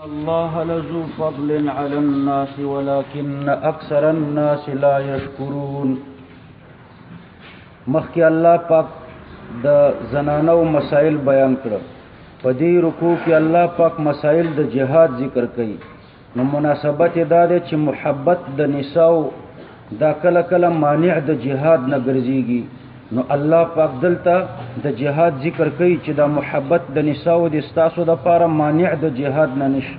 الله لذو فضل على الناس ولكن اکثر الناس لا يشكرون. مخکې الله پاک د زنانو مسائل بیان کړ. په دې رکوع کې الله پاک مسائل د جهاد ذکر کړي. نو مناسبت دا ده چې محبت د نساء دا کله کله مانع د جهاد نه ګرځيږي. نو الله پاک دلته د جهاد ذکر کوي چې دا محبت د نساء د استاسو د پاره مانع د جهاد نه نشي.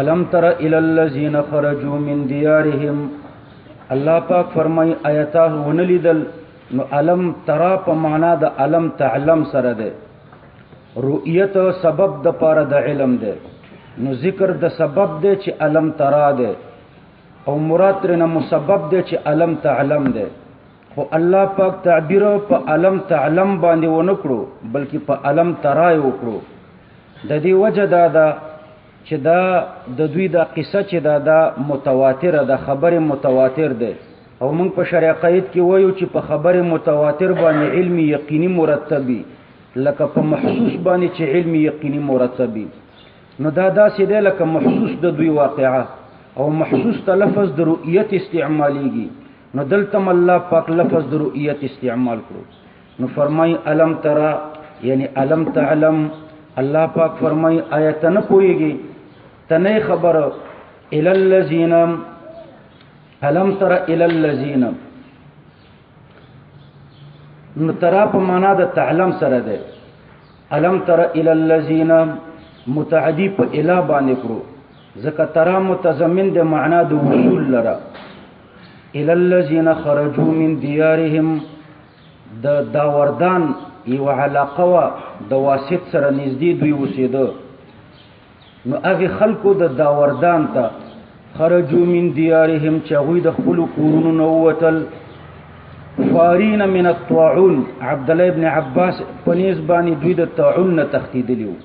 الم تر الى الذين خرجوا من ديارهم، الله پاک فرمای آیاته ونلیدل. نو الم ترى په معنا د الم تعلم سره ده. رؤیت سبب د پاره د علم ده. نو ذکر د سبب ده چې الم ترى ده، او مراد ترنه مسبب ده چې الم تعلم ده. خو الله پاک تعبیر په علم تعلم باندې ونکړو، بلکې په علم ترای وکړو. د دې وجه دا ده چې دا د دوی دا قصه چې دا متواتره ده، خبره متواتر ده. او موږ په شرع قید کې وایو چې په خبره متواتر باندې علمي یقیني مرتبي، لکه په محسوس باندې چې علمي یقیني مرتبي. نو دا داسې ده لکه محسوس د دوی واقعه، او محسوس ته لفظ د رؤیت استعمالیږي. نو دلتم الله پاک لفظ د رؤیت استعمال کړو. نو فرمای الم ترى یعنی الم تعلم. الله پاک فرمای آیت نه پويږي، تنه خبر الى الذين الم ترى الى الذين. نو ترى په معنا د تعلم سره ده. الم ترى الى الذين متعدی په اله باندې کړو، ځکه ترى متضمن د معنا د وصول لره. الى الذين خرجوا من ديارهم، د داوردان یو علاقه وا د واسط سره نږدې دوی وسیده. نو هغه خلکو د داوردان ته خرجوا من ديارهم چې هغوی د خپل کورونو نه ووتل. فارین من الطاعون، عبد الله ابن عباس پنيز باندې دوی د طاعون نه تختیدلی وو.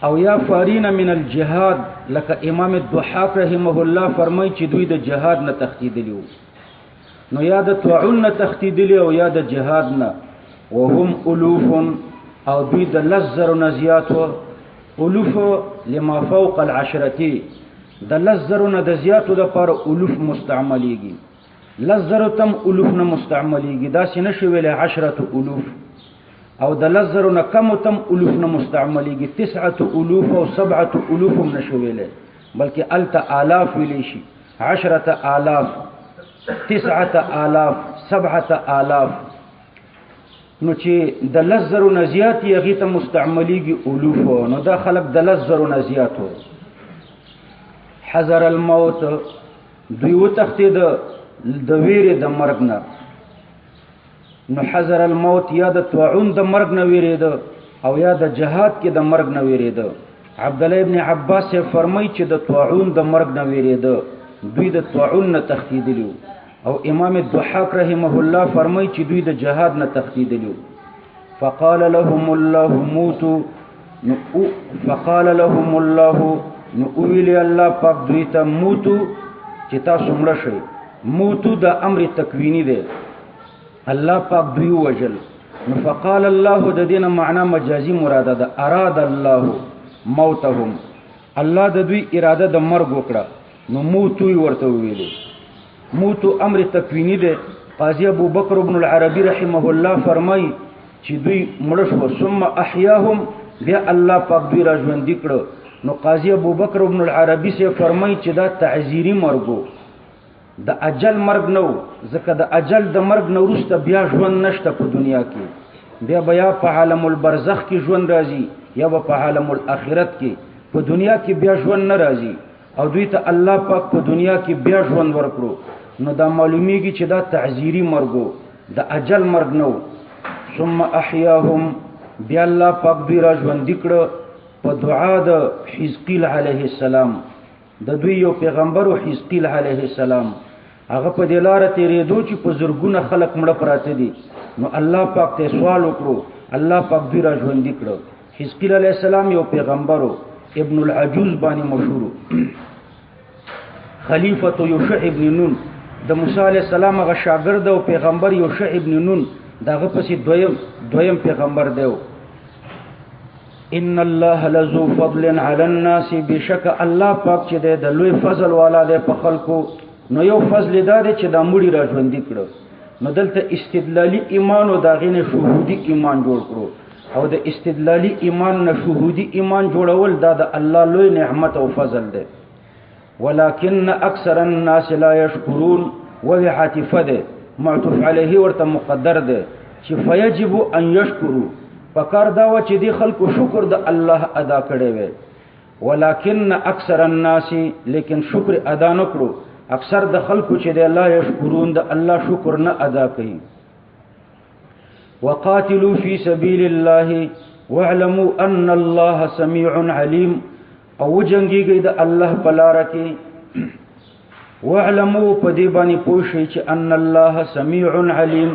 او یا فارین من الجهاد، لکه امام الضحاک رحمه الله فرمای چې دوی د جهاد نه تختیدلی وو. نو یا د طاعون نه تختیدلی او یا د جهاد نه. وهم الوف، او دوی د لزر نه زیات وو. الوف لما فوق العشرتی، د لزر نه د زیاتو د پر الوف مستعملیږي. لزر تم الوف نه مستعملیږي، دا سینه شویل 10 الوف. او د لزر نه کم تم الوف نه مستعملیږي، 9 الوف او 7 الوف هم نشویل، بلکې الت آلاف ویلی شي. 10 آلاف، 9 آلاف، 7 آلاف. نو چې د لزر نه زیات یغی ته مستعملیږي الوف. نو دا خلق د لزر نه زیات وو. حذر الموت، دوی وتختید د ویری د مرګ نه. نو حذر الموت یا د طاعون د مرګ نه ویریده، او یا د جهاد کې د مرګ نه ویریده. عبد الله ابن عباس فرمای چې د طاعون د مرګ نه ویریده، دوی د طاعون نه تختیدلی. او امام الضحاک رحمه الله فرمای چې دوی د جهاد نه تختیدلی. فقال لهم الله موتوا، فقال لهم الله، نو ویلی الله پاک دوی ته موتوا چې تاسو مړ شئ. موتوا د امر تکوینی دی، الله پاک دوی وجل. نو فقال الله د دینه معنا مجازي مراده ده. اراد الله موتهم، الله د دوی اراده د مرګ وکړه. نو موتوی ورته ویلي. موتو امر تکوینی ده. قاضی ابو بکر ابن العربی رحمه الله فرمای چې دوی مړ شو، ثم احیاهم، بیا الله پاک دوی را ژوندي کړه. نو قاضی ابو بکر ابن العربی سے فرمای چې دا تعزیری مرګو، د اجل مرګ نو، ځکه د اجل د مرګ نو وروسته بیا ژوند نشته په دنیا کې. بیا په عالم البرزخ کې ژوند راځي، یا په عالم الاخرت کې. په دنیا کې بیا ژوند نه راځي، او دوی ته الله پاک په دنیا کې بیا ژوند ورکړو. نو دا معلومیږي چې دا تعزیری مرګو، د اجل مرګ نو. ثم احیاهم، بیا الله پاک دوی را ژوندي کړه په دعا د حزقیل علیه السلام. د دوی یو پیغمبر او حزقیل علیه السلام، هغه په دلاره تیرېدو چې په زرګونه خلق مړه پراته دي. نو الله پاک ته سوال وکړو، الله پاک دوی را ژوندي کړو. حزقیل علیه السلام یو پیغمبر او ابن العجوز باندې مشهور. خلیفۃ یوشع ابن نون، د موسی علیه السلام هغه شاګرد او پیغمبر یوشع ابن نون، داغه پسې دویم پیغمبر دی. ان الله لذو فضل علی الناس، بشک الله پاک چې د لوی فضل والا دی په خلکو. نو یو فضل دا دی چې دا مړي را ژوندي کړو. نو دلته استدلالي ایمان او دا غینه شهودي ایمان جوړ کړو، او د استدلالي ایمان نه شهودي ایمان جوړول دا د الله لوی نعمت او فضل دی. ولكن اکثر الناس لا يشكرون، وهي عاطفه ده معطوف علیه ورته مقدر ده چې فیجب ان یشکروا، پکار دا و چې دی خلکو شکر د الله ادا کړي وي. ولكن اکثر الناس، لیکن شکر ادا نکړو، اکثر د خلکو چې دی لا یشکرون، د الله شکر نه ادا کوي. وقاتلوا فی سبیل الله واعلموا ان الله سمیع علیم، او جنگیږي د الله په لار کې. واعلموا په دې باندې پوه شئ چې ان الله سمیع علیم،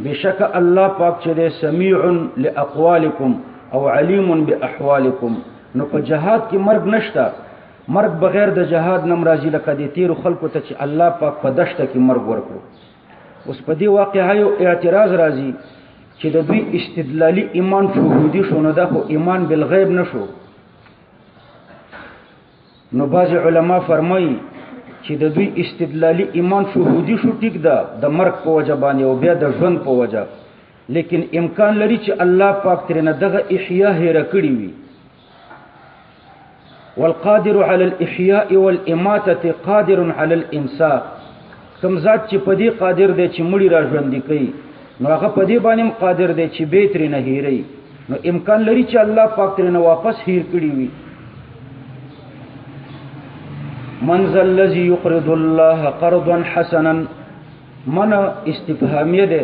بشک الله پاک چې دی سمیع لاقوالکم او علیم باحوالکم. نو په جهاد کې مرګ نشته، مرګ بغیر د جهاد نم راځي، لکه د تیرو خلکو ته چې الله پاک په دشته کې مرګ ورکړو. اوس په دې واقعه یو اعتراض راځي چې د دوی استدلالي ایمان شهودي شو، نو دا خو ایمان بالغیب نشو. نو بعض علما فرمایي چې د دوی استدلالي ایمان شهودي شو، ټیک ده د مرګ په وجه باندې او بیا د ژوند په وجه، لیکن امکان لري چې الله پاک ترنه دغه احیا هېره کړي وي. والقادر على الاحياء والاماته قادر على الانساء، کوم ذات چې په دې قادر دی چې مړي را ژوندي کوي، نو هغه په دې باندې قادر دی چې به ترنه هېروي. نو امکان لري چې الله پاک ترنه واپس هېر کړي وي. من ذا الذي يقرض الله قرضا حسنا، من استفهامیه ده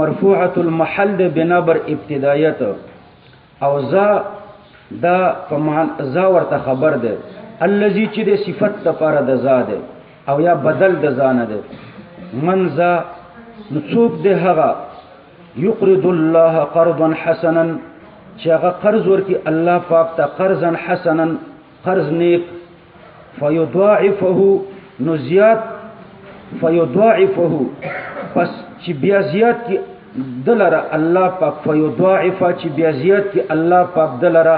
مرفوعه المحل ده بنابر ابتدایت، او ذا دا فمان ذا ورته خبر ده، الذي چې ده صفت لپاره ده ذا ده، او یا بدل ده ذانه ده. من ذا نڅوک ده هغه يقرض الله قرضا حسنا چې هغه قرض ورکی الله پاک ته قرضا حسنا، قرض نیک. فیضاعفه نزیات، فیضاعفه پس چې بیا زیات کی دلره الله پاک، فیضاعفه چې بیا زیات کی الله پاک دلره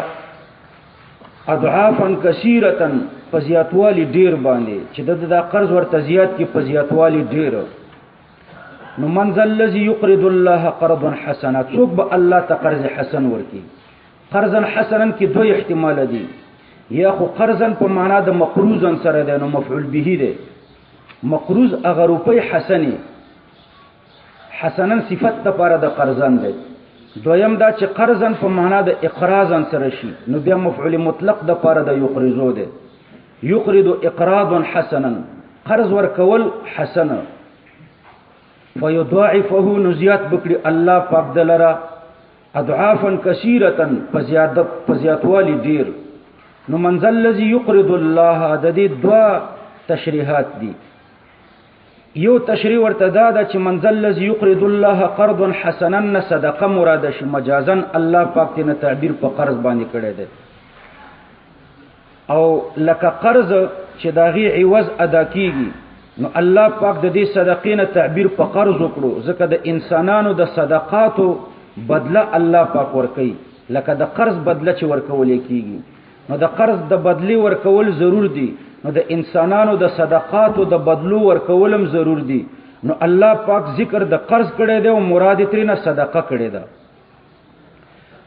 اضعافا کثیرتا، پزیاتوالی ډیر باندې چې د قرض ورته زیات کی پزیاتوالی ډیر. نو من ذا الذي يقرض الله قرضا حسنا، څوک به الله ته قرض حسن ورکی. قرضا حسنا کې دوه احتمال دي، یا خو قرضن په معنا د مقروضن سره ده، نو مفعول به ده. مقروض هغه روپۍ حسنه، حسنن صفت د پاره د قرضن ده. دویم دا چې قرضن په معنا د اقراضن سره شي، نو بیا مفعول مطلق د پاره د یقرضو ده. یقرض اقراضا حسنا، قرض ورکول حسنه. فیضاعفه نزیات بکړي الله پاک دلرا اضعافا کثیرتا، پزیاتوالی ډیر. نو من ذا الذي يقرض الله، د دې دوا تشریحات دي. یو تشریح ورته دا ده چې من ذا الذي يقرض الله قرضا حسنا صدقه مراد شي، مجازن الله پاک تنه تعبیر په قرض باندې کړی دی. او لکه قرض چې داغي عوض ادا کیږي، نو الله پاک د دې صدقینه تعبیر په قرض وکړو، ځکه د انسانانو د صدقاتو بدله الله پاک ورکوي. لکه د قرض بدله چې ورکول کیږي، نو د قرض د بدلی ورکول ضرور دي، نو د انسانانو د صدقاتو د بدلو ورکولم ضرور دي. نو الله پاک ذکر د قرض کړي دی او مراد ترنه صدقه کړي ده.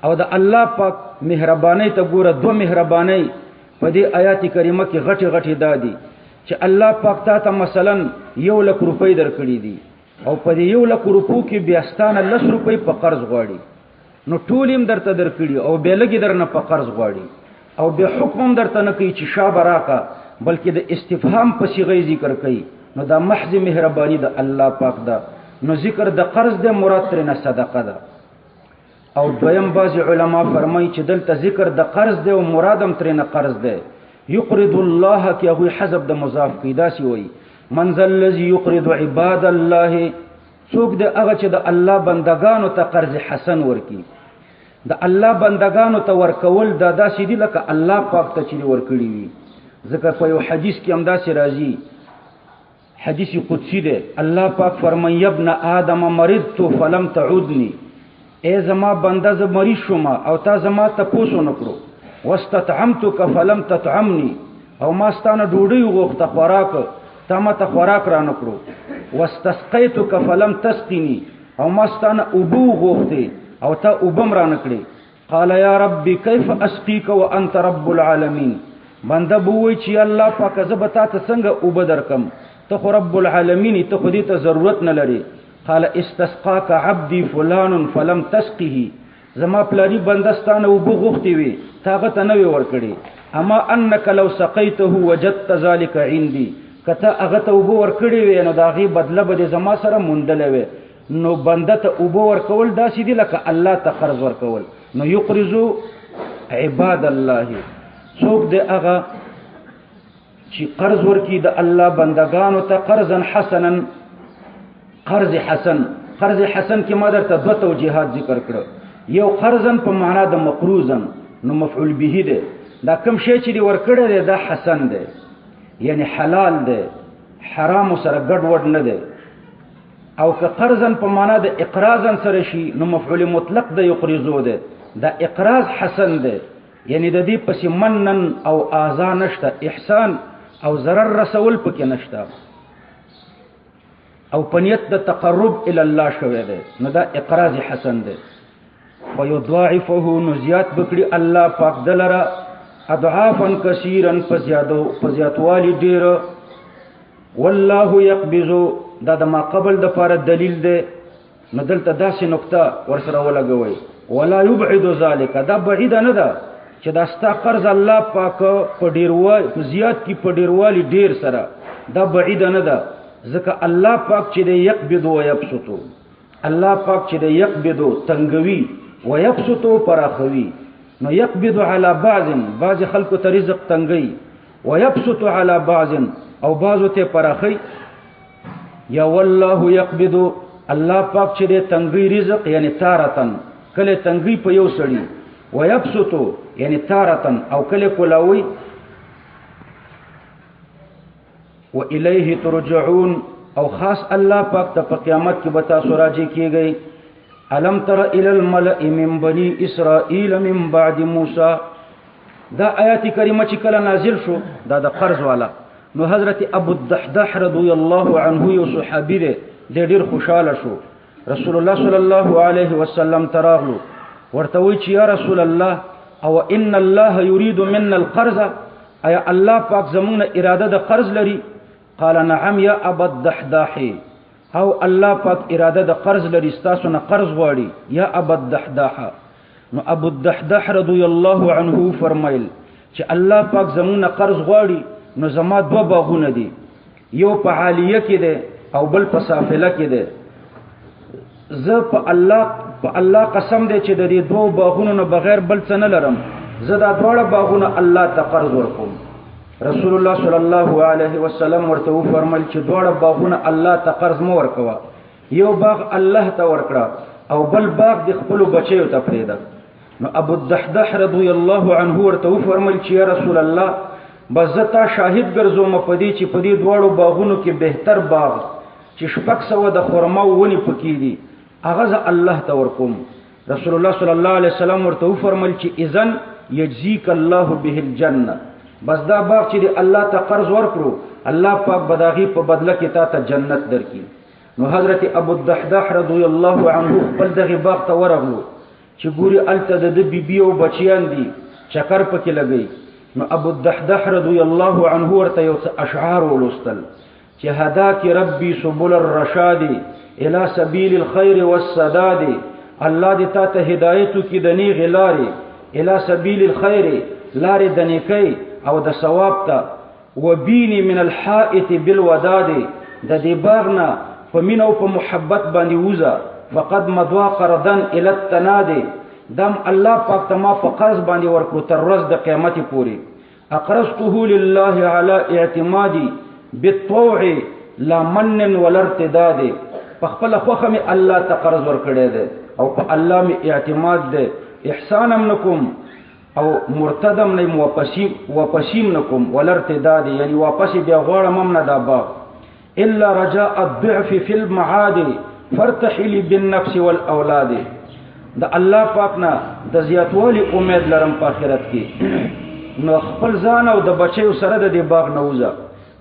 او د الله پاک مهرباني ته ګوره، دوه مهرباني په دې آیات کریمه کې غټي غټي دادي چې الله پاک ته مثلا 1,00,000 روپۍ درکړي دي، او په دې 1,00,000 روپو کې بیا ستانه 10 روپۍ په قرض غواړي، نو ټولیم درته درکړي او بیا لګي درنه په قرض غواړي، او به حکم درته نه کوي چې شابه راکا، بلکې د استفهام په صيغه ذکر کوي. نو دا محض مهرباني د الله پاک ده. نو ذکر د قرض ده مراد ترنه صدقه ده. او دویم بعض علما فرمایي چې دلته ذکر د قرض ده او مرادم ترنه قرض ده. يقرض الله کې هغه حذف د مضاف پیدا سی وي. من ذا الذي يقرض عباد الله، څوک ده هغه چې د الله بندگانو ته قرض حسن ورکي. د الله بندگانو ته ورکول دا داسې دي لکه الله پاک ته چې ورکړي وي. ځکه په یو حدیث کې هم داسې راځي، حدیث قدسی ده، الله پاک فرمایي ابن آدم مرضت فلم تعودني، اے زما بنده ز مریض شوم او تا زما تپوس نکړو واستطعمتک فلم تطعمني او ما ستانه ډوډۍ غوښته خوراک تا ما ته خوراک را نکړو واستسقيتک فلم تسقني او ما ستانه ابو غوښته او تا وبم را نکړي قال یا ربي كيف اسقيك وانت رب العالمين بنده بووي چې الله پاک زبتا ته څنګه وبدرکم ته خو رب العالمین ته خو دې ته ضرورت نه لري قال استسقاك عبدي فلان فلم تسقه زما پلاری بندستانه وبغختي وي تاغه ته نه ورکړي اما انك لو سقيته وجدت ذلك عندي کته هغه ته وب ورکړي وي نو داغي بدله به زما سره مونډلې وي نو بنده ته وب ورکول داسې دي لکه الله ته قرض ورکول نو یقرضو عباد الله څوک دې هغه چې قرض ورکی د الله بندگانو ته قرضا حسنا قرض حسن کې ما درته دوه توجیهات ذکر کړو یو قرضن په معنا د مقروضن نو مفعول به دی دا کوم شی چې ورکړی دی دا حسن دی یعنی حلال دی حرام سره ګډ وډ نه دی او که قرضن په معنا د اقراضن سره شي نو مفعول مطلق د یقرضو دی دا اقراض حسن دی یعنی د دې پس منن او اذا نشته احسان او ضرر رسول پکې نشته او پنیت د تقرب الی الله شوی دی نو دا اقراض حسن دی ويضاعفه نزيات بکړي الله پاک دلرا اضعافا كثيرا فزياتوالي ډیر والله يقبض دا د ما قبل د فار دلیل دی نو دلته داسې نقطه ورسره ولګوي ولا يبعد ذلك دا بعید نه ده چې دا ستا قرض الله پاک په ډیروال په زیات کې په ډیروالي ډیر سره دا بعید نه ده ځکه الله پاک چې دی يقبض و يبسط الله پاک چې دی يقبض تنگوي و يبسط پراخوي نو يقبض على بعض خلق ته رزق تنگي و يبسط على بعض او بعضو ته پراخي یا والله يقبض الله پاک چې دی تنگي رزق یعنی تارتن کله تنگي په یو سړي و يبسط یعنی تارتن او کله کولاوي و الیه ترجعون او خاص الله پاک ته قیامت کې بتا سراجي کیږي الم تر الى الملأ من بني اسرائيل من بعد موسى دا آیات کریمه چې کله نازل شو دا د قرض والا نو حضرت ابو الدحداح رضی الله عنه یو صحابي دی ډیر خوشاله شو رسول الله صلی الله علیه وسلم تراغلو ورته وی چې یا رسول الله او ان الله يريد منا القرض اي الله پاک زمونه اراده د قرض لري قال نعم يا ابو الدحداح او الله پاک اراده د قرض لري تاسو نه قرض غواړي یا ابو الدحداح نو ابو الدحداح رضی الله عنه فرمایل چې الله پاک زمونه قرض غواړي نو زما دو باغونه دي یو په عالیه کې ده او بل په سافله کې ده زه په الله قسم دی چې د دې دوه باغونو نه بغیر بل څه نه لرم زه دا دواړه باغونه الله ته قرض ورکوم رسول الله صلی الله علیه وسلم ورته فرمایل چې دواړه باغونه الله ته قرض مو ورکوه یو باغ الله ته ورکړه او بل باغ د خپل بچیو ته پریږده نو ابو الدحداح رضی الله عنه ورته فرمایل چې یا رسول الله بزتا شاهد ګرځوم په دې چې په دې دواړو باغونو کې بهتر باغ چې شپږ سوه د خرما ونی پکې دي هغه الله ته ورکوم رسول الله صلی الله علیه وسلم ورته فرمایل چې اذن یجزیک الله به الجنه بس دا باغ چې الله ته قرض ورکړو الله پاک بداغي په بدله کې تا ته جنت درکړي نو حضرت ابو الدحداح رضی الله عنه بل دغه باغ ته ورغلو چې ګوري الته د بیبي او بچیان دي چکر پکې لګي نو ابو الدحداح رضی الله عنه ورته یو اشعار ولستل چې هداك ربي سبل الرشاد الى سبيل الخير والسداد الله دې تا ته هدایت کی دني غلاري الى سبيل الخير لارې د نیکۍ او د ثواب ته وبيني من الحائط بالوداد د دې باغنا په مين او په محبت باندې وزا فقد مضوا قرضا الى التنادي دم الله پاک تما په قرض باندې ورکو تر ورځ د قیامت پوري اقرضته لله على اعتمادي بالطوع لا من ولا ارتداد په خپل خوخه می الله ته قرض ورکړی دی او په الله می اعتماد دی احسانم نکم او مرتدم نه واپسیم نکم ولا ارتداد یعنی واپس بیا غواړم هم نه دا باغ الا رجاء الضعف في المعاد فارتحلي بالنفس والاولاد د الله پاک نه د زیاتوالي امید لرم په آخرت کې نو خپل ځان او د بچیو سره د دې باغ نه وځه.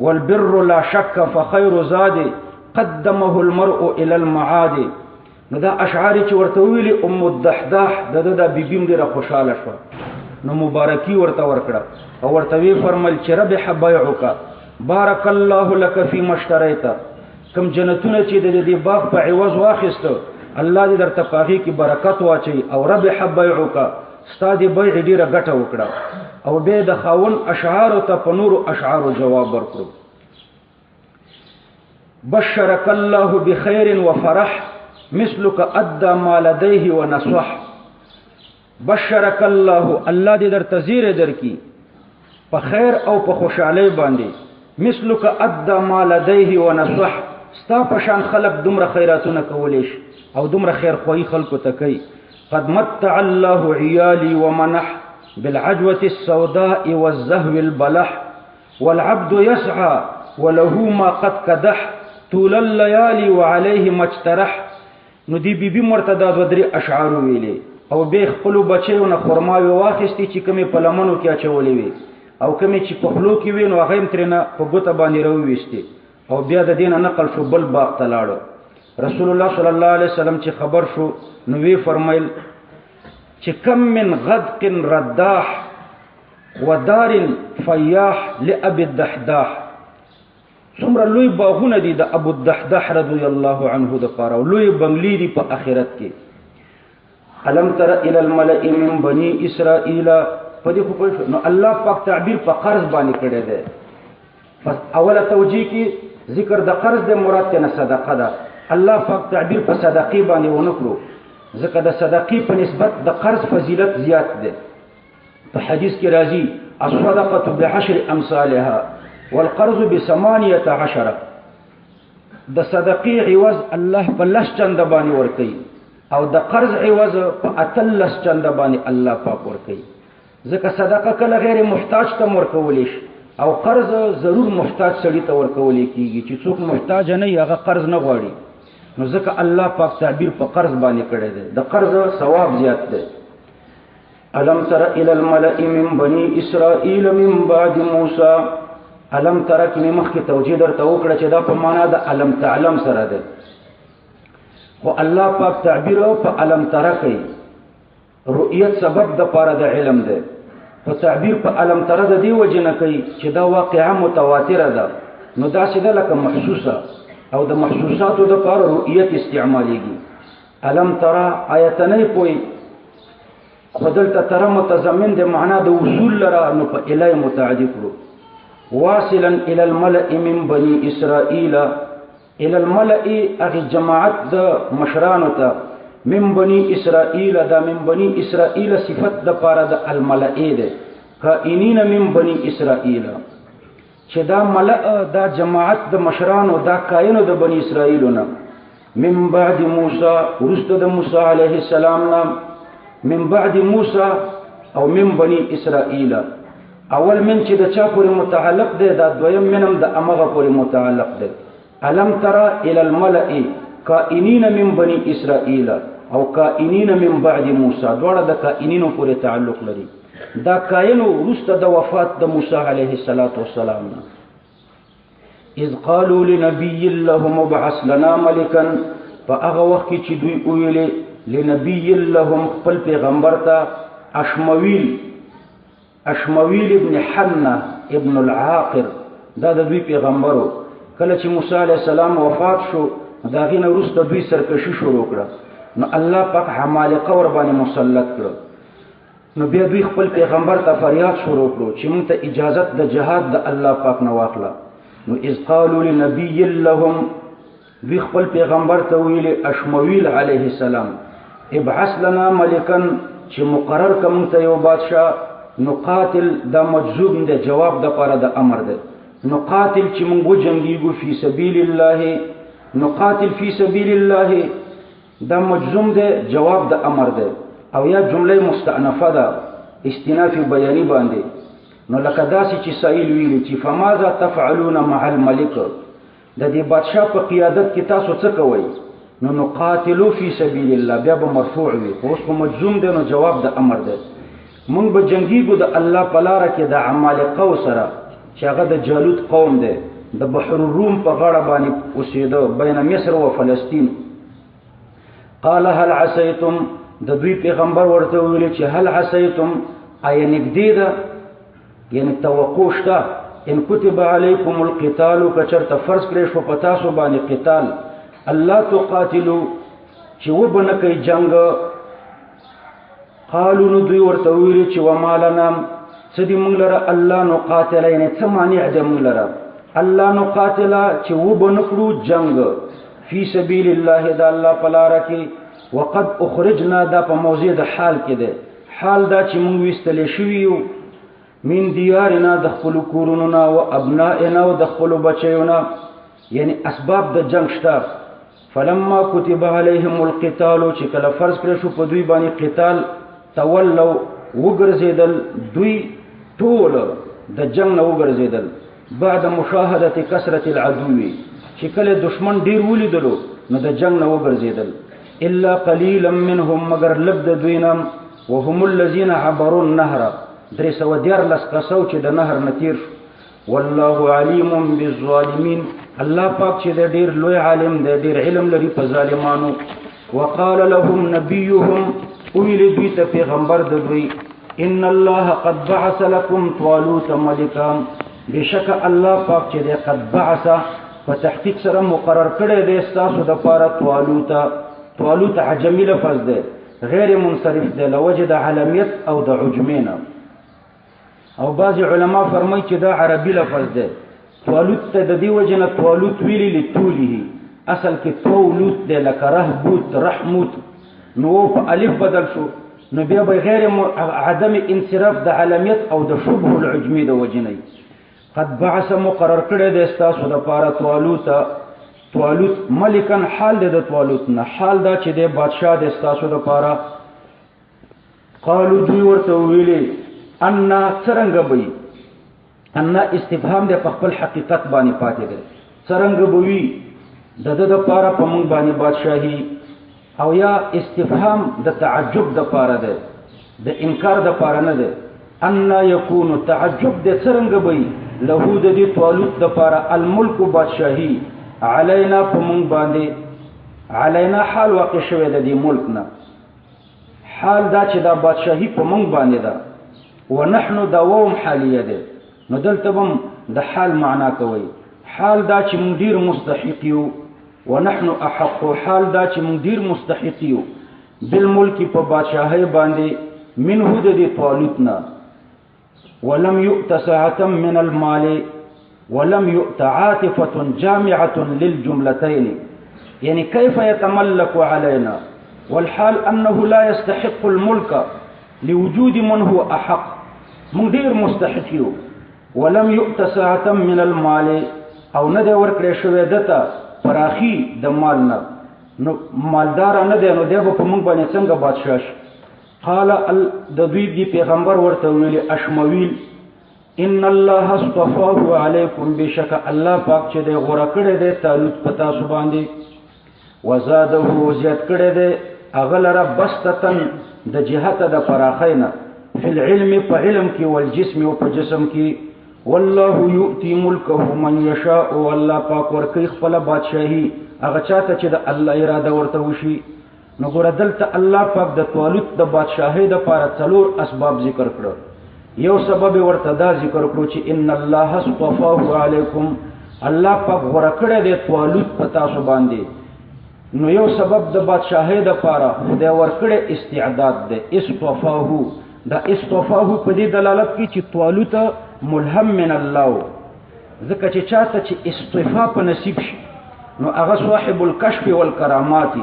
والبر لا شک فخیر زاد قدمه المرء الى المعاد. نو دا اشعار چې ورته ویلي ام الدحداح د بیبیم ډېره خوشحاله شوه نو مبارکي ورته ورکړه او ورته وی فرمایل چې ربح بیعک بارک الله لك فيما اشتريت. کم جنتونه چې د دې باغ په عوض واخیسته الله دې درته پاغي کې برکت واچي او ربح بیعک ستا دې بیع ډېره ګټه وکړه. او به د خاون اشعار ته په نور اشعار جواب ورکړو. بشرك الله بخير وفرح مثلك ادى ما لديه ونصح. بشرك الله الله دې درته زیره درکې په خیر او په خوشحالۍ باندې. مثلك ادى ما لديه ونصح ستا په شان خلق دومره خیراتونه کولی شي او دومره خیر خوایي خلکو ته کوي. قد متع الله عيالي ومنح بالعجوة السوداء والزهو البلح والعبد يسعى وله ما قد كدح طول الليالي وعليه ما اجترح. نو دی بی مرتدا دو درې اشعار ویلې او به خپل بچیو نه خرماوي واخیستي چې کومې په لمنو کې اچولې وي او کومې چې په خلو کې وي نو هغه هم ترنه په ګوته باندې راوویستي او بیا د دینه نقل شو بل باغ ته لاړو. رسول الله صلی الله علیه وسلم چې خبر شو نو وی فرمایل چې کم من غدق رداح ودار فیاح لأبي الدحداح. څومره لوی باغونه دي د ابو الدحداح رضی الله عنه د پاره او لوی بنگلی دي په آخرت کې. الم تر الى الملئ من بني اسرائيل په دې خو نو الله پاک تعبیر په قرض باندې کړی دی. پس اوله توجیه کې ذکر د قرض د مراد ته صدقه ده. الله پاک تعبیر په صدقې باندې ونکړو ځکه د صدقې په نسبت د قرض فضیلت زیات ده. په حدیث کې راځي الصدقه بعشر امثالها والقرض ب18. د صدقې عوض الله په لس چند باندې ورکوي او د قرض عوض په 18 چند باندې الله پاک ورکوي. ځکه صدقه کله غیر محتاج ته ورکول شي او قرض ضرور محتاج سړي ته ورکول کیږي چې څوک محتاج نه وي هغه قرض نه غواړي. نو ځکه الله پاک تعبیر په قرض باندې کړی دی د قرض ثواب زیات دی. الم تر الى الملئ من بني اسرائيل من بعد موسى. الم تر کې مخکې توجیه درته وکړه چې دا په معنا د الم تعلم سره ده خو الله پاک تعبیر په الم تر کوي رؤیت سبب د پاره د علم ده. په تعبیر په الم تر د دی وجه نه کوي چې دا واقعه متواتره ده نو دا څه ده لکه محسوسه او د محسوساتو د پاره رؤیت استعماليږي. الم ترى آیتنه پوي خدلته تر متضمن د معنا د وصول لره نو په الای متعدی کړو. واصلا الى الملئ من بني اسرائيل. الى الملئ اغه جماعت د مشرانو ته من بني اسرائيل دا من بني اسرائيل صفت د پاره د الملئ ده کائنین من بني اسرائيل چې دا ملئ دا جماعت د مشرانو دا کائنو د بني اسرائيلونه من بعد موسی ورسته د موسی عليه السلام نه من بعد موسی او من بني اسرائيل. اول من چې د چا پورې متعلق دی دا دویم منم د امغه پورې متعلق دی. الم ترى الى الملئ کائنین من بني اسرائيل او کائنین من بعد موسی دواړه د کائنینو پورې تعلق لري. دا کائنو ورسته د وفات د موسی عليه السلام نه اذ قالوا لنبي لهم ابعث لنا ملكا. فاغه وخت چې دوی ویلې لنبي لهم خپل پیغمبر ته اشمویل ابن حنه ابن العاقر دا د دوی پیغمبرو. کله چې موسی عليه السلام وفات شو دا غینه ورسته دوی سرکشي شروع کړه نو الله پاک حمالقه ور باندې مسلط کړ. نو بیا دوی خپل پیغمبر ته فریاد شروع کړو چې موږ ته اجازه د جهاد د الله پاک نه واخله. نو اذ قالوا لنبي لهم دوی خپل پیغمبر ته ویل اشمویل علیه السلام ابعث لنا ملکا چې مقرر کوم ته یو بادشاہ. نقاتل دا مجذوب ده جواب د پاره د امر ده. نقاتل چې موږ جنگیږو فی سبیل الله. نقاتل فی سبیل الله دا مجزوم ده جواب د امر ده او یا جمله مستأنفه ده استئناف بیانی باندې. نو لکه داسې چې سائل ویلی چې فماذا تفعلون مع الملك د دې بادشاہ په قیادت کې تاسو څه کوئ. نو نقاتلو فی سبیل الله بیا به مرفوع وي، اوس په مجزوم دی نو جواب د امر دی. مونږ به جنگیږو د الله په لاره کې د عمالقو سره چې هغه د جالوت قوم دی، د بحر الروم په غاړه باندې اوسېده بین مصر و فلسطین. قال هل عسیتم، د دوی پیغمبر ورته ویل چې هل عسیتم آیا نږدې ده، یعنی توقع شته، ان کتب علیکم القتال کچرته فرض کړی شو په تاسو باندې قتال، الله تقاتلو چې وبنه کوي جنگ. قالو نو دوی ورته ویل چې وما لنا څه دې موږ لره الله نقاتل، یعنی څه مانع دې موږ لره الله نقاتل چې وبنه کړو جنگ فی سبیل الله د الله په لاره کې. وقد اخرجنا دا په موضع د حال کې ده، حال دا چې موږ وستل شوي یو من دیارنا د خپل کورونو نه او ابنائنا او د خپل بچیو نه، یعنی اسباب د جنگ شته. فلما كتب عليهم القتال چې کله فرض کړی شو په دوی باندې قتال، تولوا وګرځیدل دوی ټول د جنگ نه وګرځیدل. بعد مشاهده کثرت العدو چې کله دشمن ډیر ولیدلو نو د جنگ نه وګرځیدل. الا قليلا منهم مگر لب د دوینم، وهم الذين عبروا النهر 314 کسو چې د نهر نتیر. والله علیم بالظالمین، الله پاک چې د ډیر لوی عالم دی، ډیر علم لري په ظالمانو. وقال لهم نبيهم، ویل دوی ته پیغمبر د دوی، ان الله قد بعث لكم طالوت ملکا، بشک الله پاک چې د قد بعث په تحقیق سره مقرر کړی دی تاسو د پاره طالوت. طالوت عجمی لفظ دی غیر منصرف دی لوجه د علمیت او د عجمینا، او بعض علما فرمای چې دا عربي لفظ دی. طالوت ته د دې وجه نه طالوت ویلی لطوله، اصل کې طولوت دی لکه رهبوت رحموت، نو په الف بدل شو نو بیا به غیر عدم انصراف د علمیت او د شبه العجمی د وجه نه. قد بعث مقرر کړی دی تاسو د پاره طالوت. طالوت ملکن حال د طالوت نه، حال دا چې د بادشاہ د تاسو د پاره. قالو دوی ورته ویلي ان څرنګه به، ان استفهام د خپل حقیقت باندې پاتې دی، څرنګه به وي د د پاره په مونږ باندې بادشاہي، او یا استفهام د تعجب د پاره دی، د انکار د پاره نه دی. ان یکون تعجب د څرنګه به له د دې طالوت د پاره الملک بادشاہي علینا په مونږ باندې، علینا حال واقع شوی د دې ملک نه، حال دا چې دا بادشاہي په مونږ باندې ده. ونحن دوام حالیه ده، نو دلته هم د حال معنا کوي، حال دا چې مونږ ډیر مستحق یو. ونحن احق، حال دا چې مونږ ډیر مستحق یو بالملک په بادشاہي باندې، منه د دې طالوت نه. ولم يؤت ساعة من المال، ولم يؤت عاطفة جامعة للجملتين، يعني كيف يتملك علينا والحال أنه لا يستحق الملك لوجود من هو أحق، من غير مستحق يو. ولم يؤت ساعة من المال، او ندى ورکړی شوی دته فراخي د مالنا، نو مالدار نه دی، نو دی به په موږ باندې څنګه بادشاہ شي. قال د دوی دی پیغمبر ورته ویلي اشمویل، ان الله اصطفاه علیکم، بشک الله پاک چې دی غوړه کړی دی طالوت په تاسو باندې، وزاده زیات کړی دی هغه لره بسطتن د جهت د فراخینا، فی العلم په علم کې، والجسم او په جسم کې. والله یؤتی ملکه من یشاء، والله پاک ورکوي خپل بادشاہي هغه چاته چې د الله اراده ورته وشي. نو ګوره دلته الله پاک د طالوت د بادشاہي د پاره څلور اسباب ذکر کړو. یو سبب ورته دا ذکر کړو چې ان الله اصطفاه علیکم، الله پاک غوړه کړی دی طالوت په تاسو باندې. نو یو سبب د بادشاہي د پاره خدای ورکړی استعداد دی، اصطفاه. دا اصطفاه په دې دلالت کوي چې طالوت ملهم من الله، ځکه چې چاته چې اصطفا په نصیب شي نو هغه صاحب الکشف والکرامات،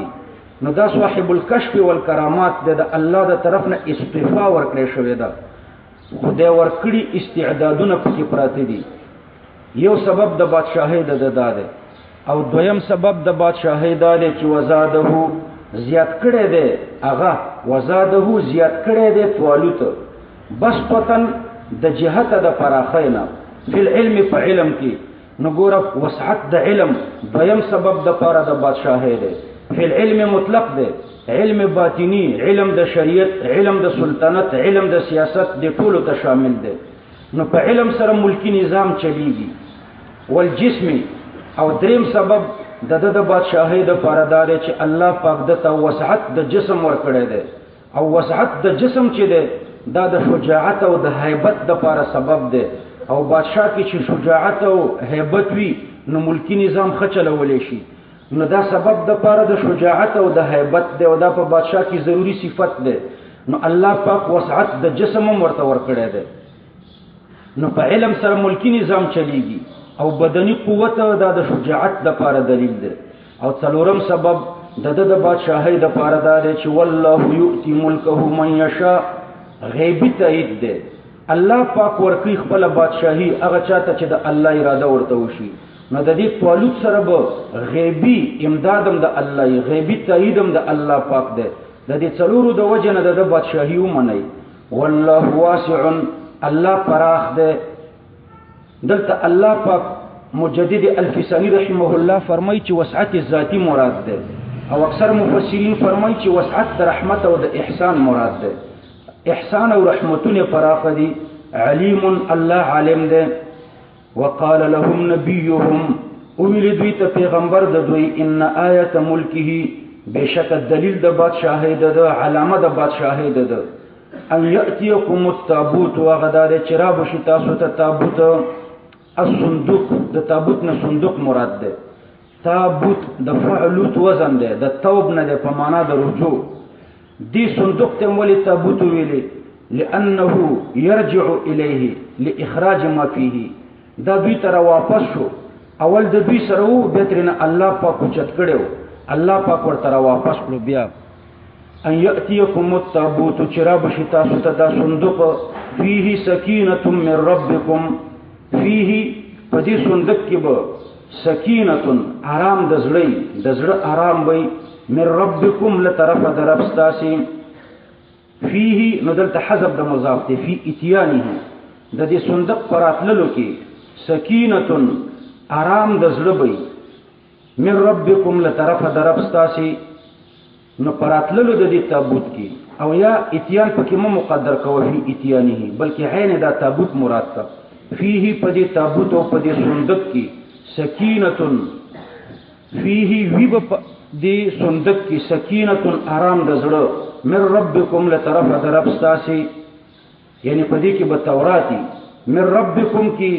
نو دا صاحب الکشف والکرامات د الله د طرف نه اصطفا ورکړی شوی ده، خدای ورکړي استعدادونه پکې پراته دي. یو سبب د بادشاہي د ده، او دویم سبب د بادشاہي دا دی چې وزاده زیات کړی دی، هغه وزاده زیات کړی دی طالوت بس پتن د جهت د فراخینا، فی العلم په علم کې. نو ګوره وسعت د علم دویم سبب د پاره د بادشاہي دی. فی العلم مطلق دی، علم باطنی، علم د شریعت، علم د سلطنت، علم د سیاست، د ټولو ته شامل دی. نو په علم سره ملکی نظام چلیږي. والجسم او دریم سبب د د بادشاہۍ د پاره دا دی چې الله پاک دته وسعت د جسم ورکړی دی، او وسعت د جسم چې دی دا د شجاعت او د هیبت د پاره سبب دی. او بادشاہ کې چې شجاعت او هیبت وي نو ملکی نظام ښه چلولی شي. نو دا سبب د پاره د شجاعت او د هیبت دی، او دا په بادشاہ کې ضروری صفت دی. نو الله پاک وسعت د جسم هم ورته ورکړی دی. نو په علم سره ملکی نظام چلیږي، او بدنی قوت دا د شجاعت د پاره دلیل دی. او څلورم سبب د بادشاہۍ د پاره دا دی چې والله یؤتی ملکه من یشاء، غیبی تایید دی. الله پاک ورکی خپل بادشاہی هغه چاته چې د الله اراده ورته وشي. نو د دې طالوت سره به غیبی امدادم د الله، غیبی تاییدم د الله پاک دی. د دې څلورو د وجه نه د بادشاہی ومني. والله واسع، الله پراخ دی. دلته الله پاک مجدد الفسانی رحمه الله فرمایي چې وسعت ذاتی مراد دی، او اکثر مفسرین فرمایي چې وسعت رحمت او د احسان مراد دی. احسان او رحمتونه پراخ دي. علیم، الله عالم دی. وقال لهم نبيهم، اویل دوی ته پیغمبر د دوی، ان آیت ملکه، بشک دلیل د بادشاہۍ د علامه د بادشاہۍ د ان یاتیکم التابوت، وغدار چراب شي تاسو ته تابوت. الصندوق، د تابوت نه صندوق مراد ده. تابوت د فعلوت وزن ده، د توب نه ده په معنا د رجوع. دی صندوق ته ولې تابوت ویلي؟ لانه يرجع الیه لاخراج ما فيه، دا دوی ته واپس شو. اول د دوی سره وو، بیا ترنه الله پاک چت کړو، الله پاک ورته واپس کړو. بیا ان یاتیکم التابوت، چراب شي تاسو ته دا صندوق، فيه سکینه من ربکم، فيه پدې صندوق کې به سکینه، آرام د زړه آرام وي، من ربکم لطرف درب ستاسي. فيه نو دلته حذف د مضاف دی، فی اتیانه، د دې صندوق پراتللو کې سکینه، آرام د زړه وي، من ربکم لطرف درب ستاسي. نو پراتللو د دې تابوت کې، او یا اتیان پکې مو مقدر کوو فی اتیانه، بلکې عین دا تابوت مراد کا. فيه پدې تابوت او پدې صندوق کې سکینه، فيه وی دې صندوق کې سکینه، آرام د زړه، من ربکم لطرف درب ستاسي. یعنی پدې کې به توراتي، من ربکم کې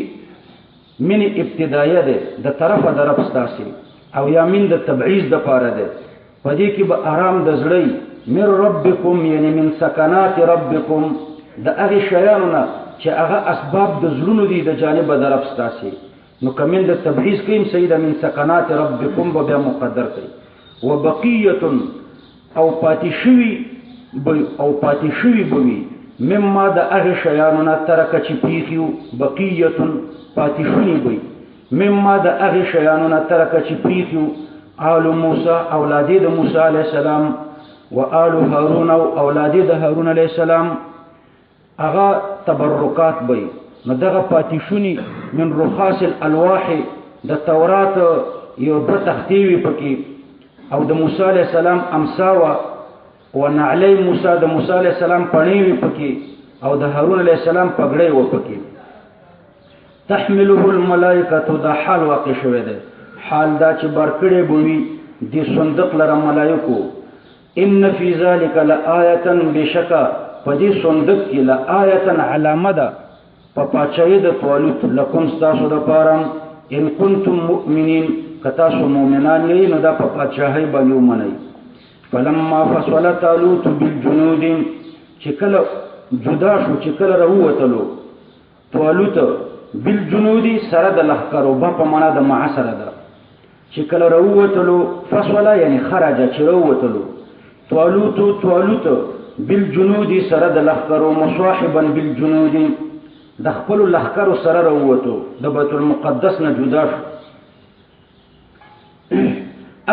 من ابتدایه ده، د طرف درب ستاسي، او یا من د تبعیض د پاره ده. پدې کې به آرام د زړه، من ربکم یعنی من سکنات ربکم، د هغه شیانو نه چې هغه اسباب د زړونو دي د جانب درب ستاسي. نو کمن د تبعیض کیم سیدا من سکنات ربکم به مقدر کړي. وبقیه او پاتې شوی بوي مما د هغه شیانو نه ترک چې پیخیو، بقیه پاتې شوی بوي مما د هغه شیانو نه ترک چې پیخیو، آل موسی، اولاد د موسی علیہ السلام، و آل هارون، او اولاد د هارون علیہ السلام. اغا تبرکات بی، نو دغه پاتیشونی من رخاص الالواح، د تورات یو دو تختیوی پکی، او د موسی علیہ السلام امساوا، و نعلی موسی د موسی علیہ السلام پنیوی پکی، او د هارون علیہ السلام پگڑی و پکی. تحمله الملائکه، دا حال واقع شوه ده، حال دا چې برکړې بوي د صندوق لره ملائکو. ان فی ذلک لآیه، بشکا پدې صندوق کې لآیه علامه ده په پاچای د طالوت، لکم تاسو د پاره، ان کنتم مؤمنین، کتا سو مؤمنان یې نو دا په پاچای باندې ومنئ. فلما فصل طالوت بالجنود، چې کله جدا شو، چې کله راووتلو طالوت بالجنود سره د لښکرو، په معنا د مع سره ده، چې کله راووتلو، فصل یعنی خرج، چې راووتلو طالوت بالجنود سره د لښکرو، مصاحبا بالجنود، د خپل لښکرو سره راووتو، د بیت المقدس نه جدا شو.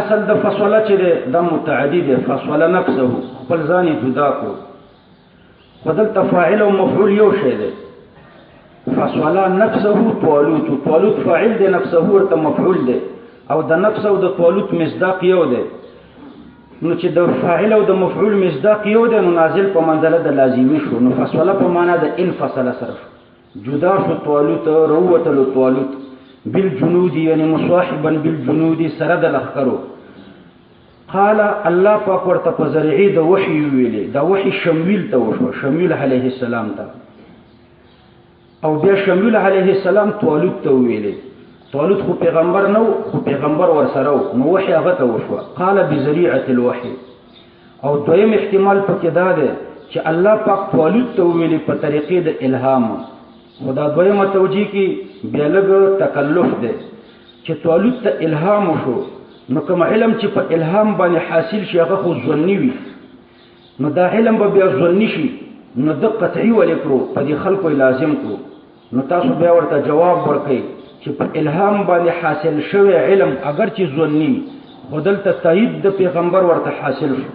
اصل د فصله چې د متعدی ده، فصله نفسه، خپل ځان جدا کو. خدلته فاعل او مفعول یو شی ده. فصله نفسه طالوت فاعل ده، نفسه ورته مفعول ده، او د نفس او د طالوت مصداق یو ده. نو چې د فاعل او د مفعول مصداق یو دی نو نازل په منزله د لازمی شو. نو فصله په معنا د انفصل سره جدا شو. طالوت روتل طالوت بالجنود یعنی مصاحبا بالجنود سره د لخرو. قال الله پاک ورته په ذریعه د وحی ویلې، دا وحی شمویل ته وشو، شمویل علیه السلام ته، او بیا شمویل علیه السلام طالوت ته ویلې. طالوت خو پیغمبر نو، خو پیغمبر ورسره نو وحی هغه ته وشو. قال بذریعه الوحی. او دویم احتمال پکې دا دی چې الله پاک طالوت ته ویلې په طریقې د الهام. خدا دویمه توجیه کې بیا لږ تکلف دی چې طالوت ته الهام وشو، نو کوم علم چې په الهام باندې حاصل شي هغه خو ظنی وي، نو دا علم به بیا ظنی شي، نو د قطعي ولیکرو په دې خلکو لازم کو. نو تاسو بیا ورته جواب ورکړئ چې په الهام باندې حاصل شوی علم اگر چې ظنی خو دلته تایید د پیغمبر ورته حاصل شو،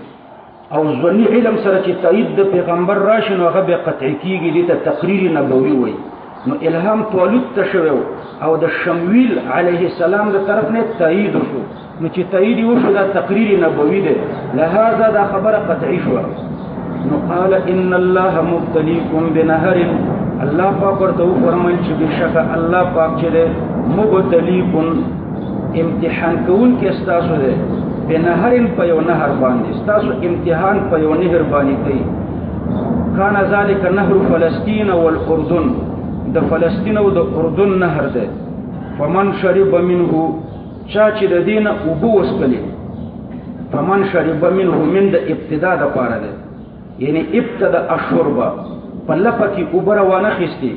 او ظنی علم سره چې تایید د پیغمبر راشي نو هغه به قطعي کیږي، دې ته تقریر نبوي وایي. نو الهام طالوت ته شوی او د شمویل علیه السلام د طرف نه تایید شو، نو چې تایید وشو دا تقریر نبوي دی، لهذا دا خبره قطعي شو. نو قال ان الله مبتليكم بنهر، الله پاک ورته فرمایي چې بشک الله پاک چې مبتليكم امتحان کول کې استاسو دی، بنهر په یو نهر باندې استاسو امتحان په یو نهر باندې کوي. کان ذلك نهر فلسطین والاردن، د فلسطین او د اردن نهر دی. فمن شرب منه، چا چې د دینه اوبه وسکلي، فمن شرب منه من د ابتدا د پاره دی، یعنی ابتدا الشرب په لپه کې اوبه روانه خېستې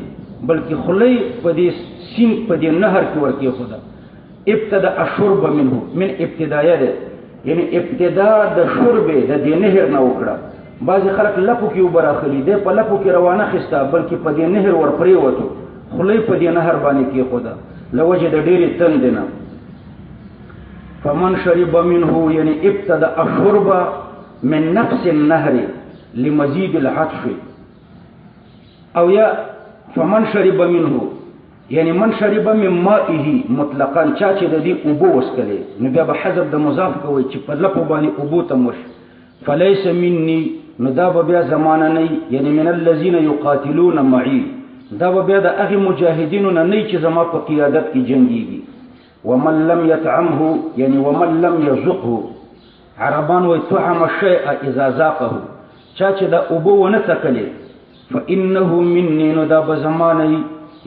بلکې خلی په دې سیم په دې نهر کې ورکې خدا. ابتدا الشرب منه من ابتدایه ده، یعنی ابتدا د شرب د دې نهر نه وکړه. بعضې خلک لپو کې اوبه راخلي، دی په لپو کې روانه خېسته بلکې په دې نهر ور پرېوتو، خلی په دې نهر باندې کې خدا له وجې د ډېرې تندې نه. فمن شرب منه یعنی ابتدا الشرب من نفس النهر لمزید العطش، او یا فمن شرب منه یعنی من شرب من مائه مطلقا، چا چې د دې اوبه وسکلې نو بیا به حذف د مضاف کوي چې په لپو باندې اوبو ته مش. فلیس مني، نو دا به بیا زمانه نه، یعنی من الذین یقاتلون معي، دا به بیا د هغې مجاهدینو نه نه چې زما په قیادت کې جنګېږي. ومن لم يطعمه یعنی ومن لم يذقه، عربان وایي طعم الشیء اذا ذاقه، چا چې دا اوبه ونه څکلې فانه مني، نو دا به زما نه،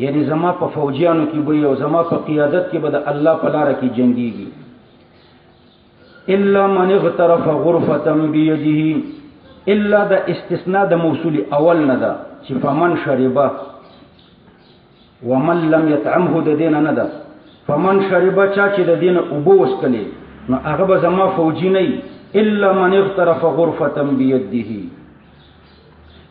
یعنی زما په فوجیانو کې به او زما په قیادت کې به د الله په لاره کې جنګېږي. الا من اغترف غرفة بيده، الا دا استثناء د موصول اول نه ده چې فمن شربه ومن لم يطعمه د دین نه ده. فمن شربه چا چې د دین اوبه وسکلې نو هغه به زما فوجي نه، الا من اغترف غرفة بيده،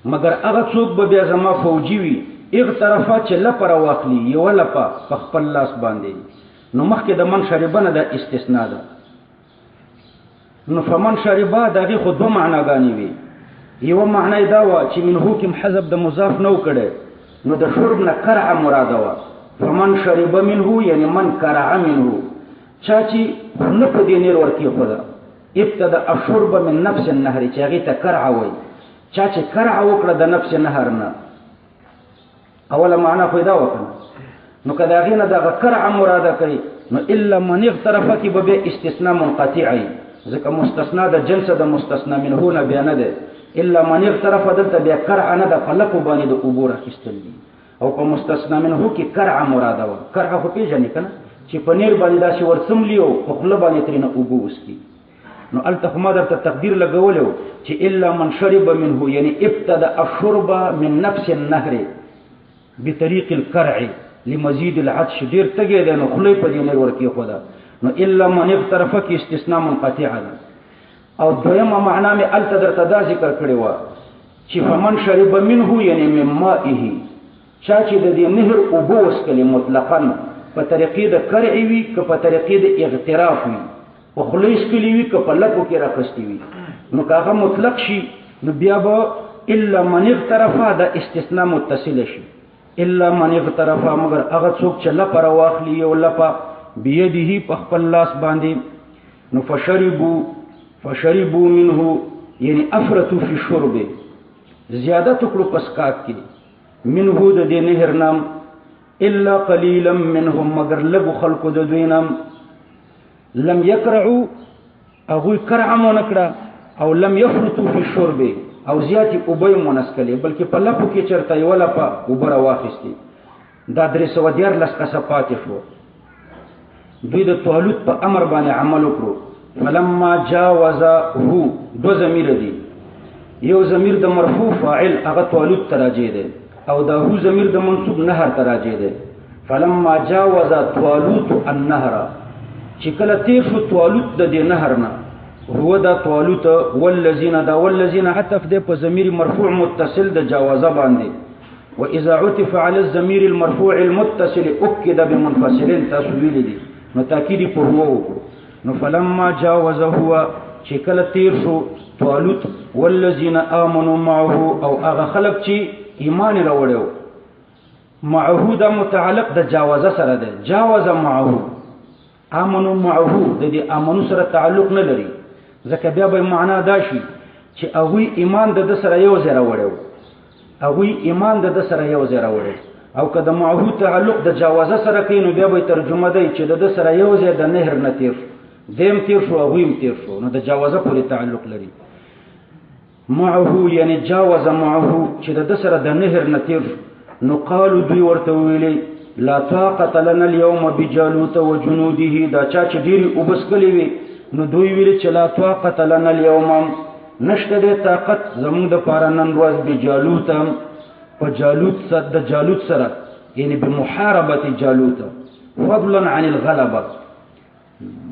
مگر هغه څوک به بیا زما فوجي وي اغترفه چې لپه راواخلي یوه لپه په خپل لاس باندې. نو مخکې د من شربه نه ده استثناء ده. نو فمن شربه د هغې خو دوه معناګانې وي. یوه معنا یې دا وه چې منهو کې حذف د مضاف نه و کړی، نو د شرب نه کرعه مراده وه. فمن شرب منه یعنی من کرعه منه، چا چې خوله په دې نیر ورکېښوده. ابتدا الشرب من نفس النهر چې هغې ته کرعه وایي، چا چې کرعه وکړه د نفس نهر نه، اوله معنا خو یې دا وکړه. نو که د هغې نه دغه کرعه مراده کوي نو الا من اغترفه کې به بیا استثناء منقطع وي، ځکه مستثنا د جنس د مستثنا منهو نه بیا نه دی. الا من اغترفه دلته بیا کرعه نه ده، په لپو باندې د اوبو راخیستل دي، او په مستثنا منهو کې کرعه مراده وه. کرعه خو پېژنې که نه چې په نیر باندې داسې ورڅملي او په خوله باندې ترېنه اوبه وڅکي. نو هلته خو ما درته تقدیر لګولی و چې الا من شرب منه یعنی ابتدا الشرب من نفس النهر بطریق القرع لمزید العطش، ډېر تږی دی نو خولې په دې نیر ورکېښوده، نو الا من اغترفه کې استثناء منقطعه ده. او دویمه معنا مې هلته درته دا ذکر کړې وه چې فمن شرب منه یعنی من مائه، چا چې د دې نهر اوبه وسکلې مطلقا په طریقې د کرع وي که په طریقې د اغتراف وي، په خولې څکلي وي که په لپو کې راخستې وي، نو که هغه مطلق شي نو بیا به الا من اغترفه دا استثناء متصله شي. الا من اغترفه مگر هغه څوک چې لپه راواخلي یو لپه بیده په خپل لاس باندې. نو فشربو فشربوا منه یعنی افرطوا فی الشرب زیادت کړو پسکاک کې منه د دې نهر نام الا قليلا منهم مگر لګو خلقو د دوی نام لم يكرعوا اغوی کرع مونکړه او لم يفرطوا فی الشرب او زیاتی اوبه مونسکلې بلکې په لپو کې چرته یو لپه اوبه راواخیستي دا 314 کسه پاتې شو دوی د طالوت په امر باندې عمل وکړو فلما جاوزه دو ضمیر دي یو ضمیر د مرفوع فاعل هغه طالوت تراجه ده او دا هو ضمیر د منصوب نهر تراجه ده فلما جاوز طالوت النهر چې کله تیر شو طالوت د دې نهر نه هو دا طالوت والذین حتى په ضمیر مرفوع متصل د جاوزه باندې واذا عطف على الضمير المرفوع المتصل اكد بمنفصل تسویل دي نو تاکید په هو نو فلما جاوز هو چې کله تیر شو طالوت والذین آمنوا معه او هغه خلق چې ایمان راوړیو معه دا متعلق د جاوزه سره ده جاوز معه آمنوا معه د دې امنو سره تعلق نه لري ځکه بیا به معنا دا شي چې هغه ایمان د سره یو ځای راوړیو هغه ایمان د سره یو ځای راوړیو او کله معه تعلق د جاوزه سره کینو بیا به ترجمه دی چې د سره یو ځای د نهر نه تیر دیم تیر شو او ویم تیر شو نو د جاوزه پورې تعلق لري معه یعنی جاوز معه چې د سره د نهر نه تیر نو قالو دوی ورته ویلي لا طاقه لنا اليوم بجالوت وجنوده دا چا چې ډیری وبسکلی وي نو دوی ویلي چې لا طاقه لنا اليوم نشته د طاقت زموږ د پاره نن ورځ بجالوت په جالوت سره د جالوت سره یعنی بمحاربه جالوت فضلا عن الغلبه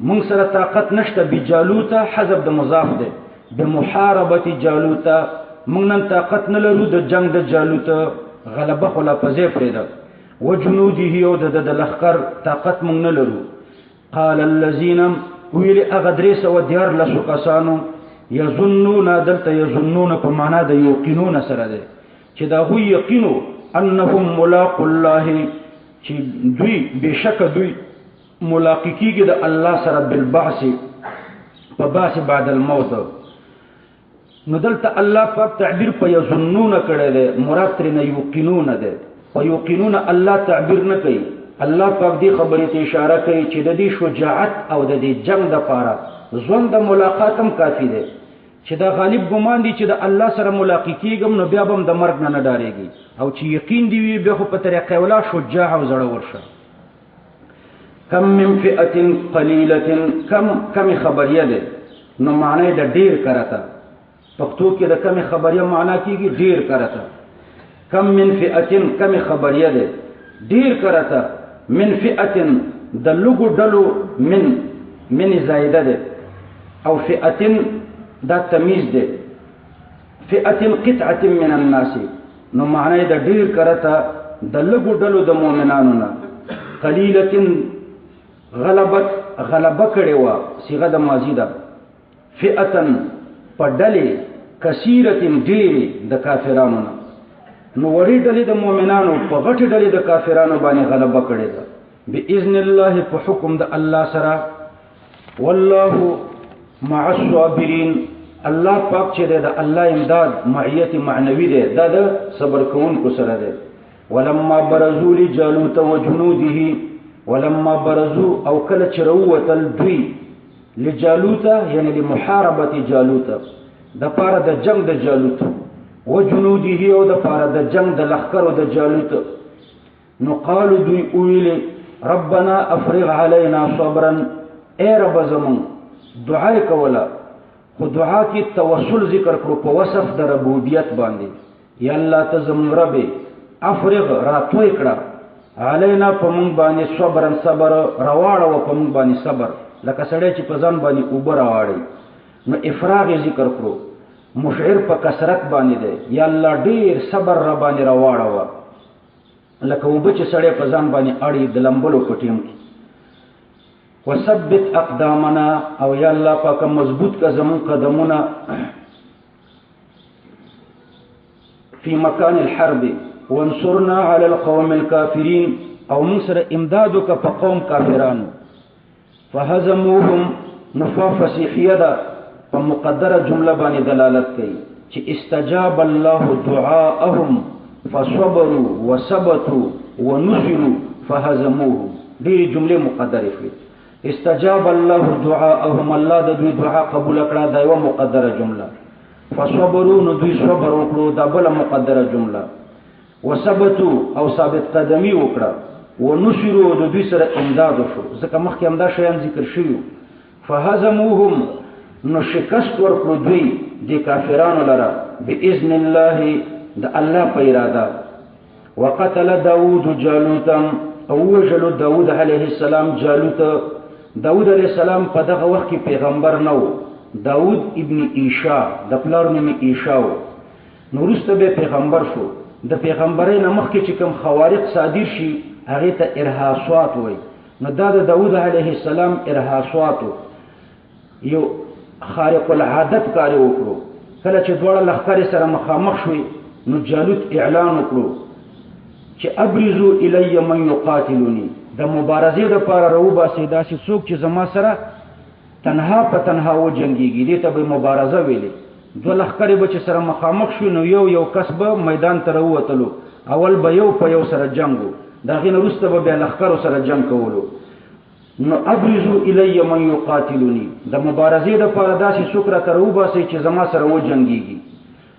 مونږ سره طاقت نشته بجالوت حذف د مضاف ده بمحاربه جالوت مونږ نن طاقت نه لرو د جنگ د جالوت غلبه خلا پځې پرېده وجنوده او د لخر طاقت مونږ نه لرو قال الذين ویل اغدرس و دیار لسو کسانو یظنون دلته یظنون په معنا د یقینون سره ده چې دا هو یقینو انهم ملاق الله چې دوی بشک دوی ملاقات کیږي د الله سره بالبعث په بعث بعد الموت نو دلته الله په تعبیر په یظنون کړه ده مراد تر نه یقینون ده او یقینون الله تعبیر نه کوي الله پاک دې خبرې ته اشاره کوي چې د دې شجاعت او د دې جنگ د پاره ځوند د ملاقاتم کافی ده چې دا غالب ګمان دي چې د الله سره ملاقات کیږم نو بیا به د مرګ نه ډارېږي او چې یقین دی وي به په طریقې ولا شجاع او زړه ورشه کم من فئه قلیله کم خبریه ده نو معنی د ډیر کرتا پښتو کې د کم خبریه معنا کیږي ډیر کرتا کم من فئه کم خبریه ده ډیر کرتا من فئه د لګو ډلو من زائده ده او فئه دا تمیز ده فئه قطعه من الناس نو معنی د ډیر کرتا د لګو ډلو د مؤمنانو نه قلیله غلبه کړي وا صيغه د ماضی ده فئه پډلې کثیره ډېری د کافرانو نه نو وړي ډلې د مؤمنانو په غټې ډلې د کافرانو باندې غلبه کړي ده باذن الله په حکم د الله سره والله مع الصابرین الله پاک چې د الله امداد معیت معنوي ده د صبر کوونکو سره ده ولما برزوا لجالوت وجنوده ولما برزوا او کله چروتل دوی لجالوت یعنی لمحاربه جالوت د پاره د جنگ د جالوت وجنوده او د پاره د جنگ د لخر د جالوت نو قالوا دوی ویل ربنا افرغ علينا صبرا اے رب زمون دعا کولا خو دعا کی توسل ذکر کړو په وصف د ربوبیت باندې یا الله ته زمون رب افرغ راتوي کړه علینا په مونږ باندې صبر رواړه و په مونږ باندې صبر لکه سړی چې په ځان باندې اوبه راواړي نو افراغ ذکر کړو مشعر په کثرت باندې دی یا الله ډیر صبر را باندې راواړه و لکه اوبه چې سړی په ځان باندې اړي د لمبلو په ټیم کې وثبت اقدامنا او یا الله پاک مضبوط کا زمون قدمونه فی مکان الحرب وانصرنا على القوم الكافرين او مصر امدادك فقوم كافران فهزموهم نفا فسيحيه دا په مقدره جمله باندې دلالت کوي چې استجاب الله دعاءهم فصبروا وثبتوا ونصروا فهزموهم. ډېرې جملې مقدرې شوې. استجاب الله دعاءهم، الله د دوی دعا قبول کړه، دا یوه مقدره جمله. فصبروا، نو دوی صبر وکړو، دا بله مقدره جمله. وثبتوا، او ثابت قدمي وکړه. ونصروا، د دوی سره امداد وشو، ځکه مخکې همدا شیان ذکر شوي. فهزموهم، نو شکست ورکړو دوی د کافرانو لره باذن الله، د الله په اراده. وقتل داود جالوتا، او وژلو داود علیه السلام جالوت. داود علیه السلام په دغه وخت کې پیغمبر نه و. داود ابن عیشا، د پلار نوم عیشا و. نو وروسته به پیغمبر شو. د پیغمبرۍ نه مخکې چې کوم خوارق صادر شي هغې ته ارهاصات وایي. نو دا د داود علیه السلام ارهاصات و. یو خارق العادت کار وکړو. کله چې دواړه لښکرې سره مخامخ شوي نو جالوت اعلان وکړو چې ابرزو الی من یقاتلونی، د مبارزې دپاره راوباسئ داسې څوک چې زما سره تنها په تنها وجنګېږي، دې ته به مبارزه ویلې. دوه لښکرې به چې سره مخامخ شو نو یو کس به میدان ته راووتلو. اول به یو په یو سره جنګ و، د هغې نه وروسته به بیا لښکرو سره جنګ کولو. نو ابرزو الی من یقاتلونی، د مبارزې دپاره داسې څوک راته راوباسئ چې زما سره وجنګېږي.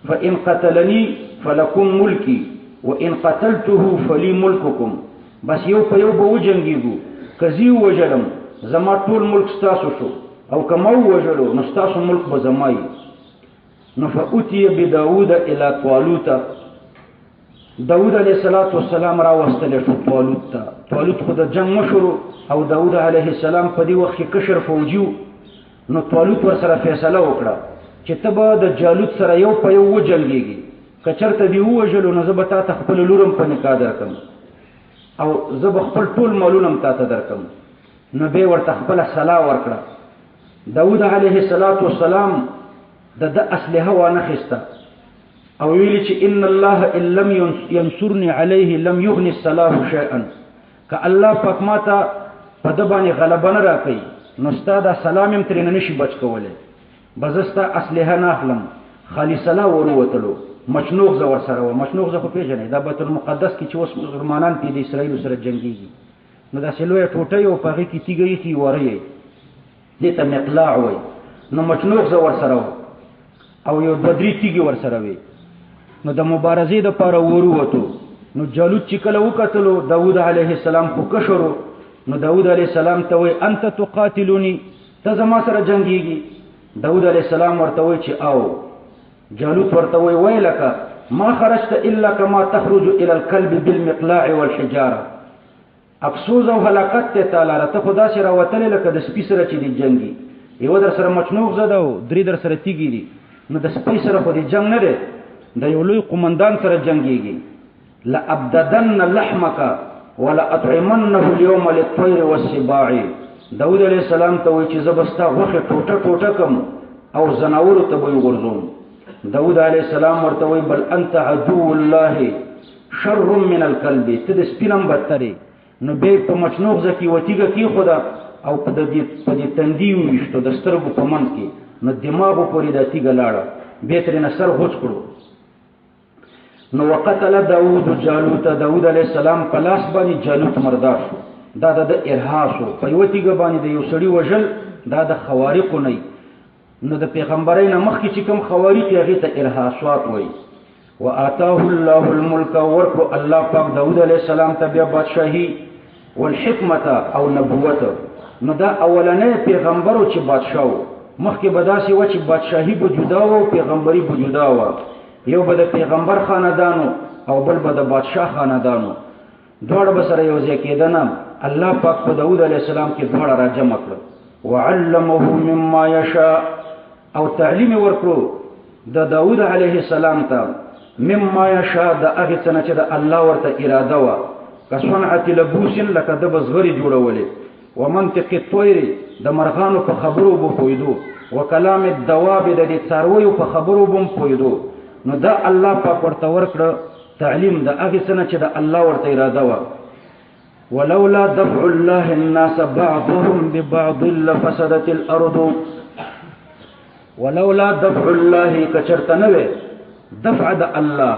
فان قتلنی فلکم ملکی وان قتلته فلی ملککم. بس یو په یو به وجنګېږو، که زه ووژلم زما ټول ملک ستاسو شو، او که ما ووژلو نو ستاسو ملک به زما وي. نو فأوتي بداود الی طالوت، داود علیه السلام راوستلی شو طالوت ته. طالوت خو د جنګ مشر او داود علیه السلام په دې وخت کې کشر فوجي و. نو طالوت ورسره فیصله وکړه چې ته به د جالوت سره یو په یو وجنګېږي، که چېرته دې ووژلو نو زه به تا ته خپله لور هم په نکاح درکړم، او زه به خپل ټول مالونه هم تا ته درکړم. نو بیا ورته خپله سلا ورکړه. داود علیه السلام د ده اسلحه وانخیسته او ویلي چې ان الله ان لم ینصرني علیه لم یغني الصلاح شیئا، که الله پاک ما ته په ده باندې غلبه نه راکوي نو ستا دا سلام هم ترېنه نشي بچ کولی، به زه ستا اسلحه نه اخلم. خالي سلا وروتلو. مچنوغ زه ورسره وه. مچنوغ زه خو پېژنئ، دا بیت المقدس کې چې اوس مسلمانان پې د اسرائیلو سره جنګېږي، نو داسې لویه ټوټه یې او په هغې کې تیږه ایښي وره یې، دې ته مقلاع وایي. نو مچنوغ زه ورسره وه او یو دوه درې تیږې ورسره وې. نو د مبارزې دپاره ورووتو. نو جالوت چې کله وکتلو داود علیه السلام خو کشر و، نو داود علیه السلام ته وایي انت تقاتلونی، ته زما سره جنګېږي. داود علیه السلام ورته وایي چې او. جالوت ورته وایي ویلکه ما خرجت الا کما تخرج الى الكلب بالمقلاع والحجاره. افسوس او هلاکت ته تعالی، ته خو داسې راوتلی لکه د سپي سره چې د جنګي. یوه در سره مچنوغ زده او درې در سره تیږې دي، نو د سپي سره خو د جنګ نه دی، د یو لوی قمندان سره جنګېږي. لابددن لحمک ولاطعمنه اليوم للطير والسباع. داود علیه السلام ته وایي چې زه به ستا غوښې ټوټه ټوټه کړم او ځناورو ته به یې غورځوم. داود علیه السلام ورته وایي بل انت عدو الله شر من الكلب، ته د سپي نه هم بدترې. نو بیا په مچنوغزه کې یوه تیږه کېښوده او په دې تندي وویشتو د سترګو په منځ کې، نو دماغو پورې دا تیږه لاړه، بیا ترېنه سر غوڅ کړو. نو وقتل داود جالوت، داود علیه السلام په لاس باندې جالوت مردار شو. دا د ارهاص و، په یوه تیږه باندې د یو سړي وژل دا د خوارقو نه. نو د پیغمبرۍ نه مخکې چې کوم خوارق یې هغې ته ارهاصات وایي. وآتاه الله الملک، ورکړو الله پاک داود علیه السلام ته بیا بادشاهي والحکمت او نبوت. نو دا اولنی پیغمبر و چې بادشاه و. مخکې به داسې وه چې بادشاهي به جدا وه او پیغمبري به جدا وه. یو به د پیغمبر خاندانو او بل به د بادشاه خاندانو، دواړه به سره یو ځای کېدنه. الله پاک په داود علیه السلام کې دواړه را جمع کړل. وعلمه مما یشاء، او تعلیم یې ورکړو د داود علیه السلام ته مما یشاء، د هغې څه نه چې د الله ورته اراده وه. که صنعت لبوس، لکه ده به زغرې جوړولې. ومنطق الطیر، د مرغانو په خبرو به پوهېدو. وکلام الدواب، د دې څارویو په خبرو به هم پوهېدو. نو دا الله پاک ورته ورکړه تعلیم د هغې څه نه چې د الله ورته اراده وه. ولولا دفع الله الناس بعضهم ببعض لفسدت الارض. ولولا دفع الله کچرتنوه دفع د الله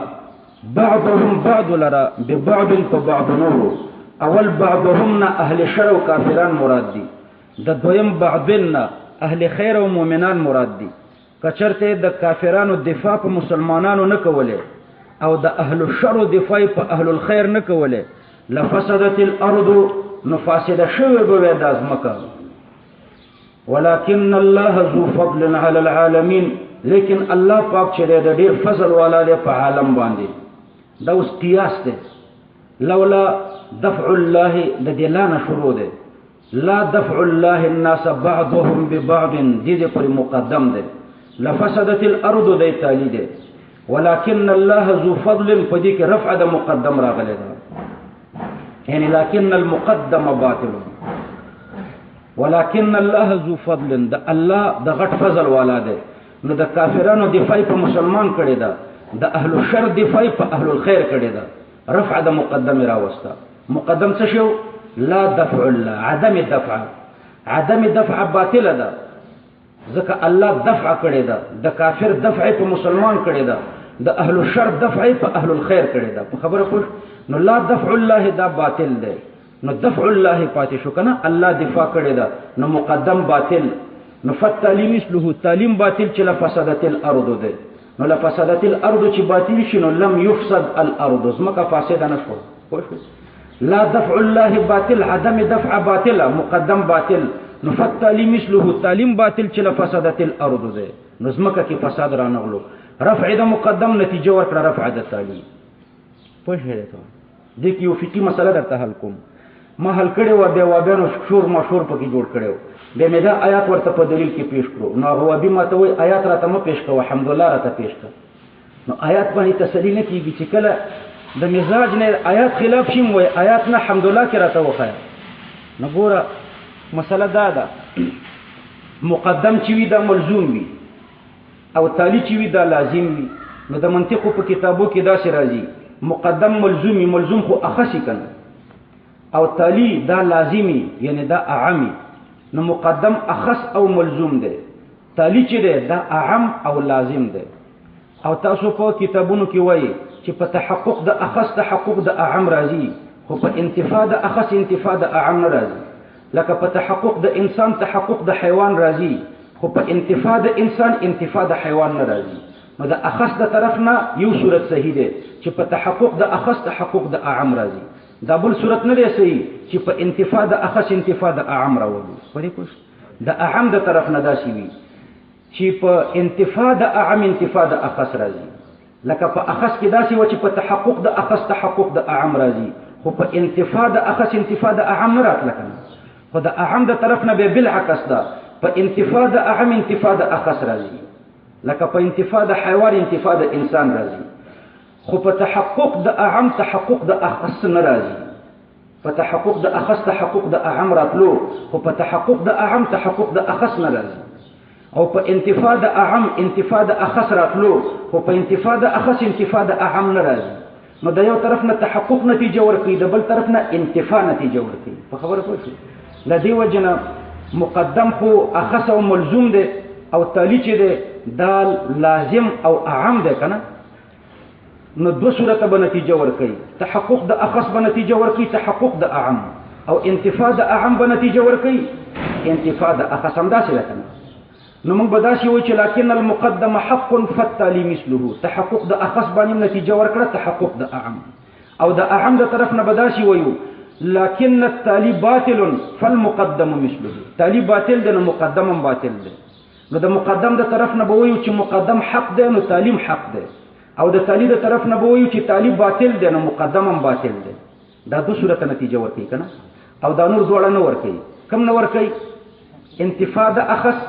بعضهم بعض لرا ببعض فبعض نور اول بعضهم نا اهل شر و کافران مراد دی د دویم بعضن اهل خیر و مؤمنان مراد دی کچرته د کافرانو دفاع په مسلمانانو نه کوله او د اهل الشر دفاع په اهل الخير نه کوله لفسدت الارض نفاسد شوه به د ازمکه ولكن الله ذو فضل على العالمين لیکن الله پاک چې د ډیر فضل والا دی په عالم باندې دا اوس قیاس دی لولا دفع الله د دلانه شروع دی لا دفع الله الناس بعضهم ببعض دې پر مقدم دی لفسدت الارض دی تالی دی ولكن الله ذو فضل پدې کې رفع د مقدم راغلی دی یعنی لكن المقدم باطل ولكن الله ذو فضل د الله د غټ فضل والا دی نو د کافرانو دفاع په مسلمان کړي دا د اهل الشر دفاع په اهل الخير کړي دا رفع د مقدم راوستا مقدم څه شو لا دفع الله عدم دفع باطل ده ځکه الله دفع کړي دا د کافر دفع په مسلمان کړي دا د اهل الشر دفع په اهل الخير کړي دا خبره پوه نو لا دفع الله دا باطل ده نو دفع الله پاتې شو کنه الله دفاع کړي دا نو مقدم باطل نو فتعلیم مثله تعلیم باطل چې لفسدت الارض ده نو لفسدت الارض چې باطل شي نو لم يفسد الارض زمکه فاسده نشو لا دفع الله باطل عدم دفع باطل مقدم باطل نو فتعلیم مثله تعلیم باطل چې لفسدت الارض ده نو زمکه کې فساد را نغلو رفع د مقدم نتیجه ورکړه رفع د تعلیم په هره ته د یو فقہی مسله درته حل کوم ما حل کړي و بیا وابانو شور مشهور پکې جوړ کړو به مې دا آیات ورته په دلیل کې پیش کړو نو هو به ماته وای آیات راته مې پیش کړو الحمدلله راته پیش کړ نو آیات باندې تسلی نه کیږي چې کله د مزاج نه آیات خلاف شي وای آیات نه الحمدلله کې راته وخایا نو ګوره مسله دا ده مقدم چې وي دا ملزوم وي او تالی چې وي دا لازم وي نو د منطق په کتابو کې دا شی راځي مقدم ملزومی ملزوم خو اخصی کنه او تالی دا لازمی یعنی دا اعمی نو مقدم اخص او ملزوم ده تالی چې ده دا اعم او لازم ده او تاسو په کتابونو کې وایي چې په تحقق د اخص تحقق د اعم راځي خو په انتفاع د اخص انتفاع د اعم نه راځي لکه په تحقق د انسان تحقق د حیوان راځي خو په انتفاع د انسان انتفاع د حیوان نه راځي نو د اخص د طرف نه یو صورت صحیح ده چې په تحقق د اخص تحقق د اعم راځي دا بل صورت نه دی صحیح چې په انتفاع د اخص انتفاع د اعم راوړي پدې کوم د اعم د طرف نه داسي وي چې په انتفاع د اعم انتفاع د اخص راځي لکه په اخص کې داسي و چې په تحقق د اخص تحقق د اعم راځي خو په انتفاع د اخص انتفاع د اعم نه راتل کنه خو د اعم د طرف نه به بالعکس ده په انتفاع د اعم انتفاع د اخص راځي لکه په انتفاع د حیوان انتفاع د انسان راځي خو په تحقق د اعم تحقق د اخص نه راځي په تحقق د اخص تحقق د اعم راتلو خو په تحقق د اعم تحقق د اخص نه راځي او په انتفاع د اعم انتفاع د اخص راتلو خو په انتفاع د اخص انتفاع د اعم نه راځي نو د یو طرف نه تحقق نتیجه ورکړي د بل طرف نه انتفاع نتیجه ورکړي په خبره پوه شئ لدی وجنه مقدم خو اخص او ملزوم ده او تالی چې ده دا لازم او اعم ده کنه نو دو صورت به نتیجه ورکړي تحقق د اخص به نتیجه ورکړي تحقق د اعم او انتفاع د اعم به نتیجه ورکړي انتفاع د اخص هم داسې ده کنه نو موږ به داسې وایو چې لکن المقدم حق فالتالي مثله تحقق د اخص باندې نتیجه ورکړه تحقق د اعم او د اعم د طرف نه به داسې وایو لكن التالي باطل فالمقدم مثله تالي باطل ده نو مقدم باطل ده نو د مقدم د طرف نه به وایو چې مقدم حق ده نو تعلیم حق ده او د تالی د طرف نه به وایو چې تالی باطل ده نو مقدم باطل ده دا دو صورت نتیجه ورکړي کنه او دا نور دوړه نه ورکړي کم نه ورکړي انتفاع د اخص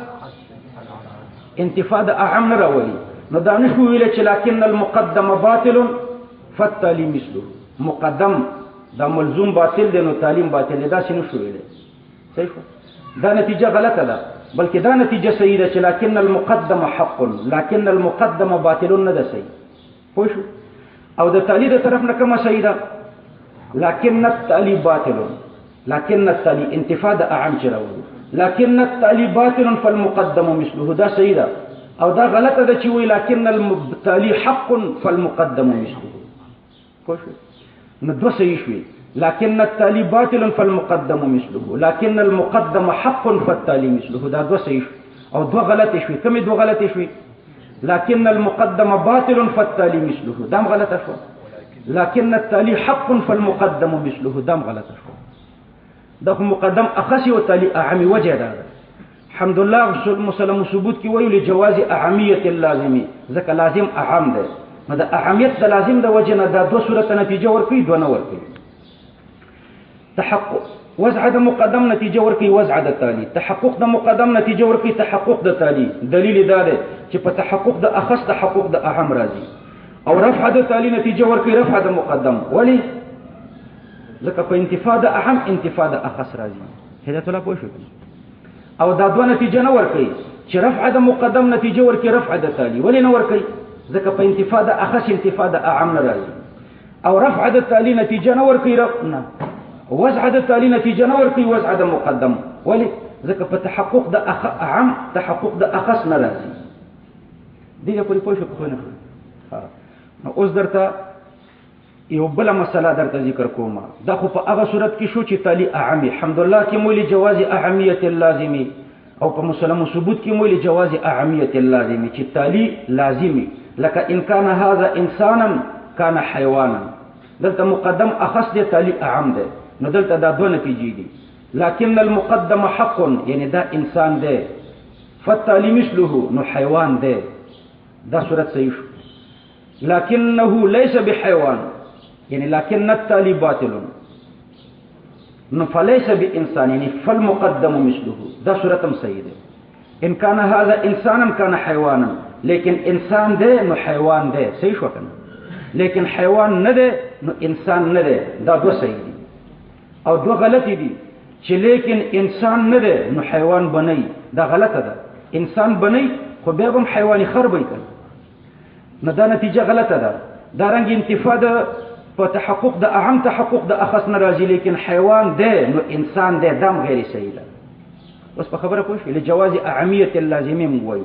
انتفاع د اعم نه راولي نو دا نشو ویل چې لكن المقدم باطل فالتالي مثله مقدم دا ملزوم باطل دی نو تعلیم باطل دی دا شنو شو ویل صحیح دا نتیجه غلطه ده بلکې دا نتیجه صحیح ده چې لكن المقدم حق لكن المقدم باطل نه ده صحیح پوه شو او د تعلی د طرف نه کومه صحیح ده لكن التعلی باطل لكن التعلی انتفاع د اعم چراوي لكن التعلی باطل فالمقدم مثله دا صحیح ده او دا غلطه ده چې وی لكن التالي حق فالمقدم مثله پوه شو نو دوه صحیح شوي لكن التالي باطل فالمقدم مثله لكن المقدم حق فالتالي مثله دا دوه صحیح شوي او دوه غلطه شوي کومې دوه غلطه شوي لكن المقدم باطل فالتالي مثله دام غلطه شو لكن التالي حق فالمقدم مثله دام غلطه شو دا مقدم اخصي والتالي اعمي وجه دا الحمد لله مسلم ثبوت کی ویل جواز اهمیت اللازمی ځکه لازم اهم ده نو د اهمیت د لازم د وجه نه دا دوه صورت نتیجه ورکوي دوه نه ورکوي تحقق وضع د مقدم نتیجه ورکوي وضع د تالي تحقق د مقدم نتیجه ورکوي تحقق د تالي دلیل دا ده چې په تحقق د اخص تحقق د اهم راځي او رفع د تالي نتیجه ورکوي رفع د مقدم ولی ځکه په انتفاع د اهم انتفاع د اخص راځي هدایت الله پوه شو او دا دوه نتیجه نه ورکوي چې رفع د مقدم نتیجه ورکوي رفع د تالي ولی نه ورکوي ځکه په انتفاع د اخص انتفاع د اهم نه راځي او رفع د تالي نتیجه نه ورکوي نه وضع د تالي نتیجه نه ورکوي وضع د مقدم ولی ځکه په تحقق د اهم تحقق د اخص نه راځي دې پورې پوه شو په نه نو اوس درته یو بل مسله درته ذکر کوم دا خو په هغه صورت کې شو چې تالي اعمی الحمدلله کې موږ جواز اهمیت اللازمی او په مسلم ثبوت کې موږ جواز اهمیت اللازمی چې تالي لازمی لکه ان كان هذا انسانا كان حيوانا دلته مقدم اخص دي تالي اعم ده نو دلته دا دوه نتیجې دي لكن المقدم حق یعنی دا انسان ده فالتالي مثله نو حیوان ده دا صورت صحیح شو لكنه ليس بحيوان يعني لكن التالي باطل فليس بإنسان يعني فالمقدم مثله ده صورتم سيده إن كان هذا إنسانا كان حيوانا لكن إنسان ده نو حيوان ده صحيح شو كنا لكن حيوان نده نو إنسان نده ده دو سيدي أو دو غلطي دي چې لیکن انسان نده نو حيوان بني ده غلطه ده انسان بني خو بیا هم حيواني خربي کړي نو دا نتیجه غلطه ده دا رنګ انتفاع ده په تحقق د اهم تحقق د اخص ناراضي لیکن حیوان ده نو انسان ده دم غیر صحیح ده اوس په خبره پوه شئ لجواز اهمیت اللازمي موږ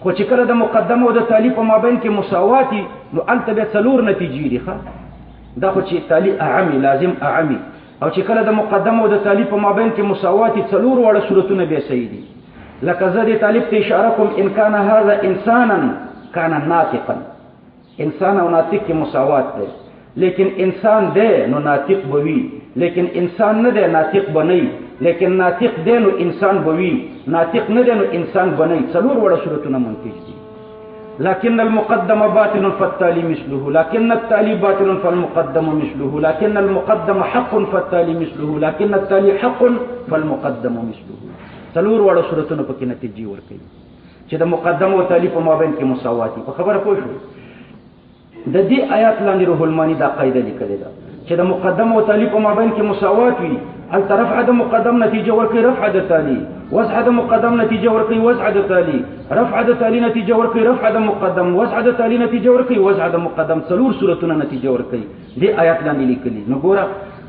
خو چې کله د مقدمه او د تالي په مابین کې مساواتي نو الته به څلور نتیجې دي ښه دا خو چې تالي اهمي لازم اهمي او چې کله د مقدمه او د تالي په مابین کې مساواتي څلور وړه صورتونه به صحیح دي لکه زه د طالب ته اشاره کوم ان كان هذا انسانا كان ناطقا انسان او ناطق کې مساوات ده لیکن انسان ده نو ناطق بوي لیکن انسان نه ده ناطق بنئ لیکن ناطق ده نو انسان بوي ناطق نه ده نو انسان بنئ څلور وړه صورتونه منتج دي لكن المقدم باطل فالتالي مثله لكن التالي باطل فالمقدم مثله لكن المقدم حق فالتالي مثله لكن التالي حق فالمقدم مثله څلور وړه صورتونه پکې نتیجې ورکوي چې د مقدم او تالي په مابین کې مساواتي په خبره پوه شئ د دې آیات لاندې روح المانی دا قاعده لیکلې ده چې د مقدم او تالي په مابین کې مساوات وي الطرف د مقدم نتیجه ورکوي رفع د تالي وضع د مقدم نتیجه ورکوي وضع د تالي رفع د تالي نتیجه ورکوي رفع د مقدم وضع د تالي نتیجه ورکوي وضع د مقدم څلور صورتونه نتیجه ورکوي دې آیات لاندې لیکلي نو ګوره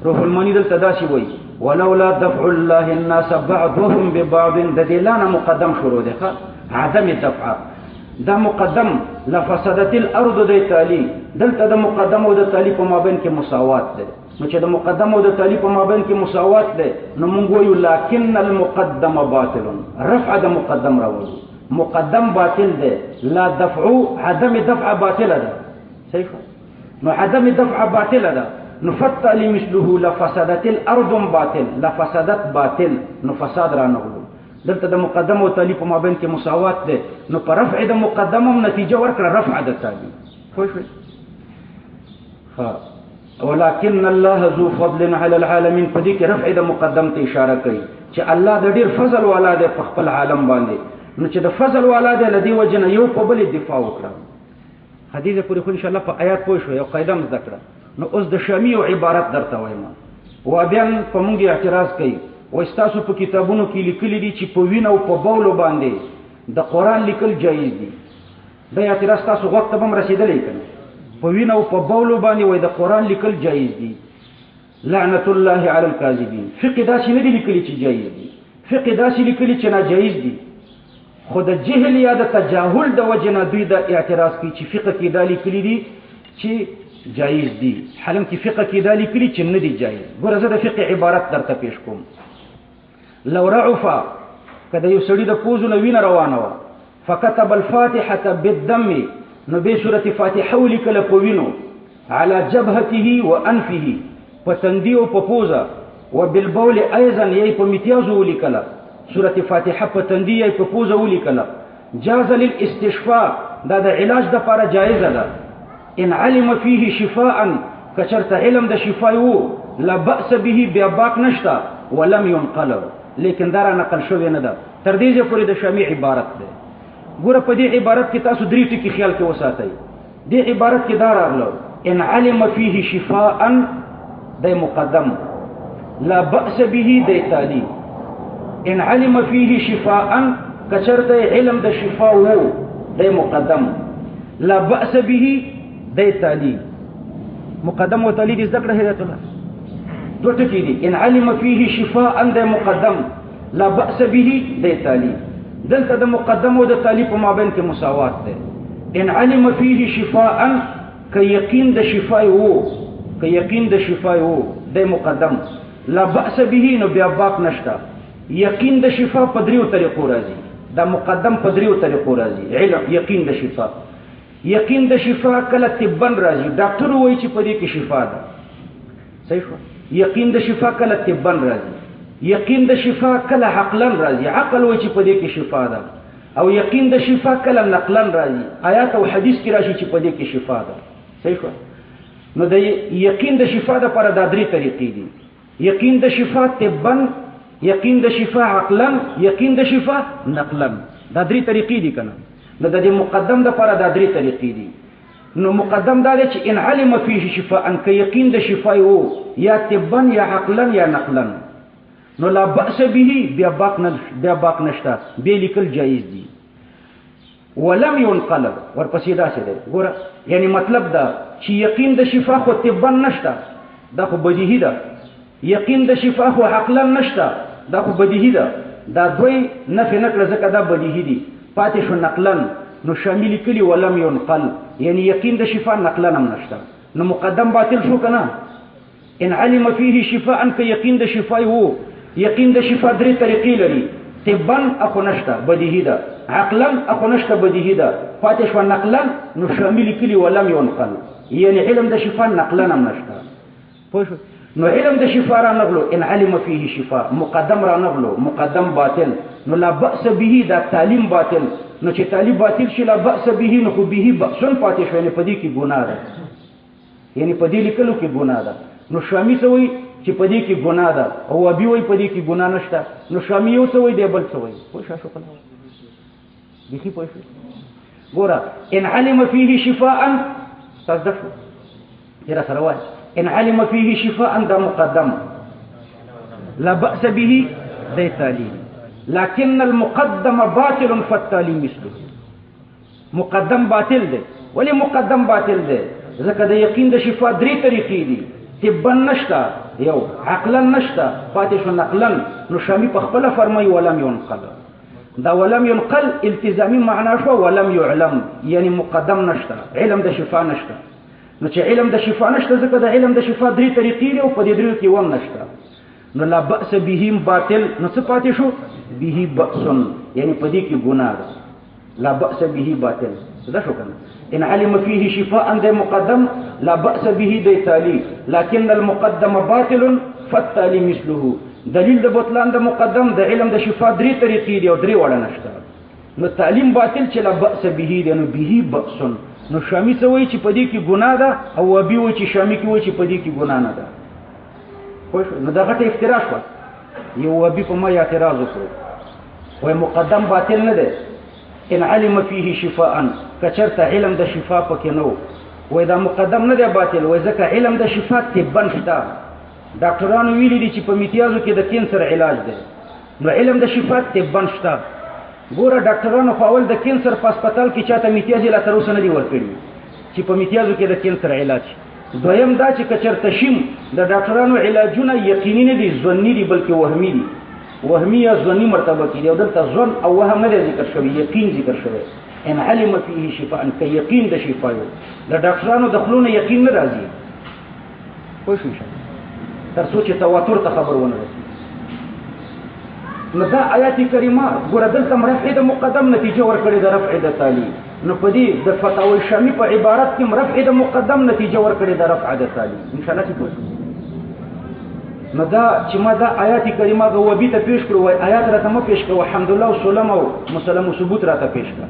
روح المانی دلته داسې وایي ولولا دفع الله الناس بعضهم ببعض د دې لانه مقدم شروع ده عدم الدفع دا مقدم لفسدت الارض د تالي دلته د مقدم او د تالي په مابین کې مساوات ده نو چې د مقدم او د تالي په مابین کې مساوات ده نو موږ وایو لكن المقدم باطل رفع د مقدم راوړو مقدم باطل ده لا دفع عدم دفع باطل ده صحیح نو عدم دفع باطل ده نو فتالي مثله لفسدت الارض باطل لفسدت باطل نو فساد را نه دلته د مقدم او تالي په مابین کې مساوات ده نو پر رفع د مقدم هم نتیجه ورکړه رفع د تالي خو شوي ولكن الله ذو فضل على العالمين په دې کې رفع د مقدم ته اشاره کوي چې الله د ډیر فضل والا دی په خپل عالم باندې نو چې د فضل والا دی لدی وجنه یو په بل دفاع وکړه حدیث پورې خو ان شاء الله په آیات پوه شو یو قاعده مزه کړه نو اوس د شامی او عبارت درته وایم او بیا په موږ اعتراض کوي وستاسو په کتابونو کې لیکلي دي چې په وینه او په بولو باندې د قران لیکل جایز دي دا اعتراض تاسو وخت به هم رسیدلی کنه په وینه او په بولو باندې وای د قران لیکل جایز دي لعنت الله علی الكاذبین فقه دا چې نه دي لیکلي چې جایز دي فقه دا چې لیکلي چې ناجایز دي خو د جهل یا د تجاهل د وجه نه دوی د اعتراض کوي چې فقه کې دا لیکلي دي چې جایز دي، حالانکه فقه کې دا لیکلي چې نه دي جایز. ګوره زه د فقه عبارت درته پیش کوم. لو رعفا که د یو سړي د پوزو نه وینه روانه وه فکتب الفاتحة بالدم نو به سورة فاتحه ولیکله په وینو على جبهته وانفه په تندي او په پوزه وبالبول ايضا یې په میتیازو ولیکله سورة فاتحه په تندي یې په پوزه ولیکله. جاز للاستشفاء دا د علاج د لپاره جایزه ده. ان علم فيه شفاء کچرته علم د شفای وو لا باس به بیا باک نشتا ولم ينقل، لیکن دا را نقل شوی نه ده. تر دې پورې د شامع عبارت ده. ګوره په دې عبارت کې تاسو درې ټکي خیال کې وساتئ. دې عبارت کې دا راغلو ان علم فيه شفاء د مقدم، لا باس به د تالی. ان علم فيه شفاء کچرته علم د شفا وو د مقدم، لا باس به د تالی. مقدم او تالی د ذکر هدایت الله دوه ټکي دي. ان علم فيه شفاء د مقدم، لا باس به د تالی. دلته د مقدم او د تالی په مابین کې مساوات ده. ان علم فيه شفاء که یقین د شفای وو، که یقین د شفای وو د مقدم، لا باس به نو بیا باک نشتا. یقین د شفا په دریو طریقو راځي. دا مقدم په دریو طریقو راځي. علم یقین د شفا، یقین د شفا کله طبن راځي، ډاکټر وایي چې په دې کې شفا ده. صحیح شو. یقین د شفا کله طبن راځي. یقین د شفا کله عقلا راځي، عقل وایي چې په دې کې شفا ده. او یقین د شفا کله نقلا راځي، آیات او حدیث کې راشي چې په دې کې شفا ده. صحیح شو. نو د یقین د شفا د پر د درې طریقې دي. یقین د شفا طبن، یقین د شفا عقلا، یقین د شفا نقلا. دا درې طریقې دي کنه. نو د مقدم د پر د درې طریقې دي. نو مقدم دا دی چې ان علم فيه شفاء ان که یقین د شفا وو یا طبن یا عقلا یا نقلا نو لا باس به بیا باک نشتا، بیا لیکل جایز دي. ولم ينقلب ورپسې دا څه دی ګوره، یعنی مطلب دا چې یقین د شفا خو طبن نشتا، دا خو بدیهی ده. یقین د شفا خو عقلا نشتا، دا خو بدیهی ده. دا دوی نفي نکړه ځکه دا بدیهی دي. پاتې شو نقلا، نو شامل کلی ولم ينقل، یعنی یقین د شفا نقلا هم نشتا. نو مقدم باطل شو کنه. ان علم فيه شفاء که یقین د شفا وو، یقین د شفا درې طریقې لري. طبن اخو نشتا بدیهی ده، عقلا اخو نشتا بدیهی ده، پاتې شو نقلا، نو شامل کلی ولم ينقل، یعنی علم د شفا نقلا هم نشتا. پوه شو. نو علم د شفا را نغلو ان علم فيه شفاء، مقدم را نغلو مقدم باطل، نو لا باس به دا تعلیم باطل. نو چې تعلیم باطل شي لا باس به نو خو به بأسن پاتې شو، یعنی په دې کې ګناه ده، یعنی په دې لیکلو کې ګناه ده. نو شامی سوی چې په دې کې ګناه ده او ابي وای په دې کې ګناه نشته. نو شامی یو سوی دی بل سوی خو شاشو کله دغه پوه شو. ګوره ان علم فيه شفاء تصدق یرا سره وای ان علم فيه شفاء دا مقدم، لا بأس به ذي تعليل، لكن المقدم باطل فالتالي مثله. مقدم باطل ده. ولی مقدم باطل ده؟ ځکه د یقین د شفا درې طریقې دي. طبن نشتا، یو عقلا نشتا، پاتې شو نقلا. نو شامی په خپل فرمای ولم ينقل. دا ولم ينقل التزامي معنا شو ولم يعلم، یعنی مقدم نشتا، علم د شفا نشتا. نو چې علم د شفا نشته ځکه د علم د شفا درې طریقې دي او په دې درو کې ون نشته. نو لا باس به باطل، نو څه پاتې شو به بأسن، یعنی په دې کې ګناه ده. لا باس به باطل دا شو کنه. ان علم فيه شفاء د مقدم، لا باس به د تالي، لكن المقدم باطل فالتالي مثله. دلیل د بطلان د مقدم د علم د شفا درې طریقې دي او درې وړه نشته. نو تعلیم باطل چې لا باس به دی، نو به بأسن. نو شامی سوی چې په دې کې ګناه ده او ابي وای چې شامی کې وای چې په دې کې ګناه نه ده. خو نو دا غټه افترا شو. یو ابي په ما اعتراض وکړ وای مقدم باطل نه ده. ان علم فيه شفاء کچرته علم د شفا پکې نو وای دا مقدم نه ده باطل، وای ځکه علم د شفا طبن شته. ډاکټرانو ویلي دي چې په میتیازو کې د کینسر علاج ده، نو علم د شفا طبن شته. ګوره ډاکټرانو په اول د کینسر په هسپتال کې چاته میتیاز لا تر اوسه نه دی ورکړي چې په میتیازو کې د کینسر علاج. دویم دا چې کچرته شیم د ډاکټرانو علاجونه یقیني نه دي، ظني دي بلکې وهمي دي. وهمي یا ظني مرتبه کې دی او دلته ظن او وهم نه ذکر شوی، یقین ذکر شوی. ان علم فيه شفاء که یقین د شفا یو د ډاکټرانو د خلونه یقین نه راځي خو شو تر څو چې تواتر ته خبر ونه رسي. نو دا آیات کریمه ګوره دلته رفع د مقدم نتیجه ورکړې د رفع د تالي، نو په دې د فتاوی شامی په عبارت کې رفع د مقدم نتیجه ورکړې د رفع د تالي ان شاء الله چې پوښتنه. نو دا چې ما دا آیات کریمه غوبی ته پیش کړو، وای آیات راته مو پیش کړو الحمدلله او سلام او مسلم او ثبوت راته پیش کړ.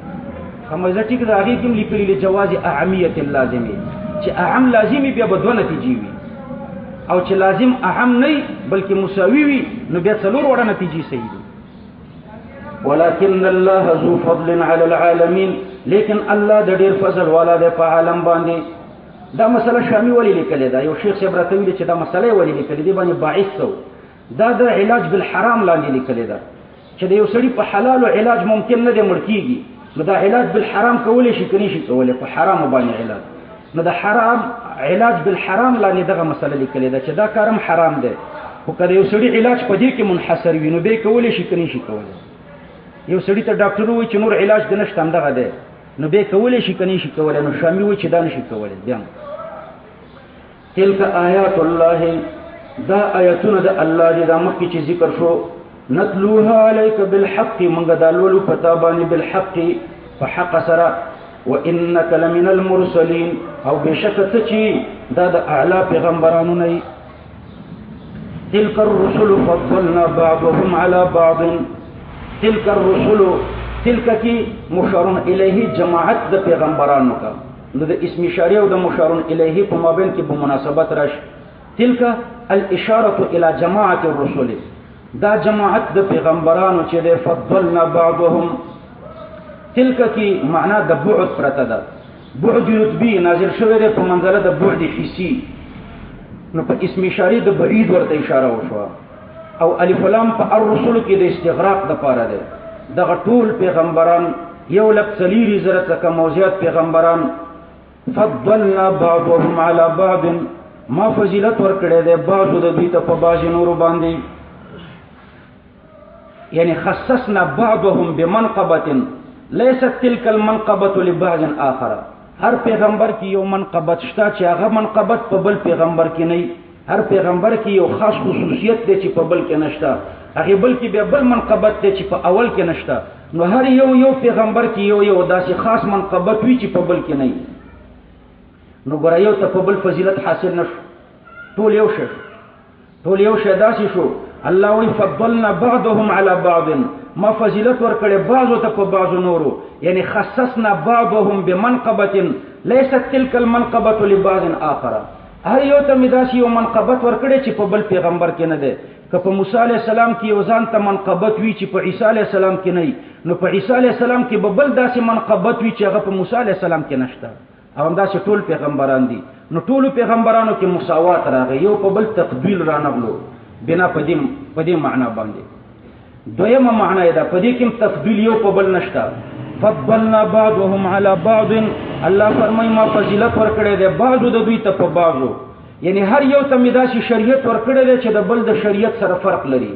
همزه ټیک دا هغه کوم لیکلي له جواز اهمیت اللازمي چې اهم لازمي بیا بدو نتیجې وي او چې لازم اهم نه بلکې مساوي وي نو بیا څلور وړه نتیجې صحیح دي. ولكن الله ذو فضل على العالمين، لیکن الله د ډیر فضل والا دی په عالم باندې. دا مسله شامی ولی لیکلې ده، یو شیخ صاحب راته ویلي چې دا مسله ولی لیکلې دي باندې باعث سو دا د علاج بالحرام لاندې لیکلې ده چې د یو سړي په حلال او علاج ممکن نه دی مړ کیږي، نو دا علاج بالحرام کولای شي کني شي کولای په حرام باندې علاج، نو دا حرام علاج بالحرام لاندې دغه مسله لیکلې ده چې دا کارم حرام دی، خو کله یو سړي علاج په دې کې منحصر وي نو به کولای شي کني شي کولای. یو سړي ته ډاکټر وایي چې نور علاج د نشته هم دغه دی نو به کولای شي کني شي کولای، نو شامی وایي چې دا نشي کولای. بیا تلک آیات الله، دا آیاتونه د الله دي، دا مخکې چې ذکر شو نتلوها عليك بالحق، منګه دا لولو پتا باندې بالحق په حق سره، وانك لمن المرسلين، او بشک ته چې دا د اعلی پیغمبرانو نه. تلك الرسل فضلنا بعضهم على بعض، تلك الرسل، تلك کی مشار الیه جماعت د پیغمبرانو کا، نو د اسم اشاره او د مشار الیه په مابین کې په مناسبت راش. تلك الاشاره الى جماعت الرسل، دا جماعت د پیغمبرانو چې د فضلنا بعضهم، تلک کی معنا د بعد پرته ده، بعد رتبی نازل شوی دی په منزله د بعد حسی، نو په اسم اشاره د بعید ورته اشاره وشوه. او الف لام په الرسل کې د استغراق د پاره ده، دغه ټول پیغمبران یو لک سلیری زره څخه موضوعات پیغمبران فضلنا بعضهم على بعض، ما فضیلت ورکړی دی بعضو د دوی ته په بعض نورو باندې، یعنی خصصنا بعضهم بمنقبه لیست تلك المنقبه لبعض اخر. هر پیغمبر کی یو منقبت شته چې هغه منقبت په بل پیغمبر کې نه، هر پیغمبر کی یو خاص خصوصیت دی چې په بل کې نشته، هغه بل کې به بل منقبت دی چې په اول کې نشته، نو هر یو پیغمبر کی یو داسې خاص منقبت وی چې په بل کې نه، نو ګره یو ته په بل فضیلت حاصل نشو، ټول یو شي، ټول یو شي داسې شو. الله وی فضلنا بعضهم على بعض، ما فضیلت ورکړې بعضو ته په بعضو نورو، یعنی خصصنا بعضهم بمنقبه ليست تلك المنقبه لبعض اخر. هر یو ته مداسي یو منقبت ورکړې چې په بل پیغمبر کې نه ده، که په موسی علی السلام کې یو ځان ته منقبت وی چې په عیسی علی السلام کې نه، نو په عیسی علی السلام کې به بل داسې منقبت وی چې هغه په موسی علی السلام کې نشته. او همداسې ټول پیغمبران دي، نو ټولو پیغمبرانو کې مساوات راغی، یو په بل تقبیل رانغلو بنا په دې معنا باندې. دویمه معنا ده په دې کې تفضیل یو په بل نشته، فضلنا بعضهم على بعض، الله فرمای ما فضیلت ورکړی دی بعضو د دوی ته په بعضو، یعنی هر یو ته مې داسې شریعت ورکړی دی چې د بل د شریعت سره فرق لري.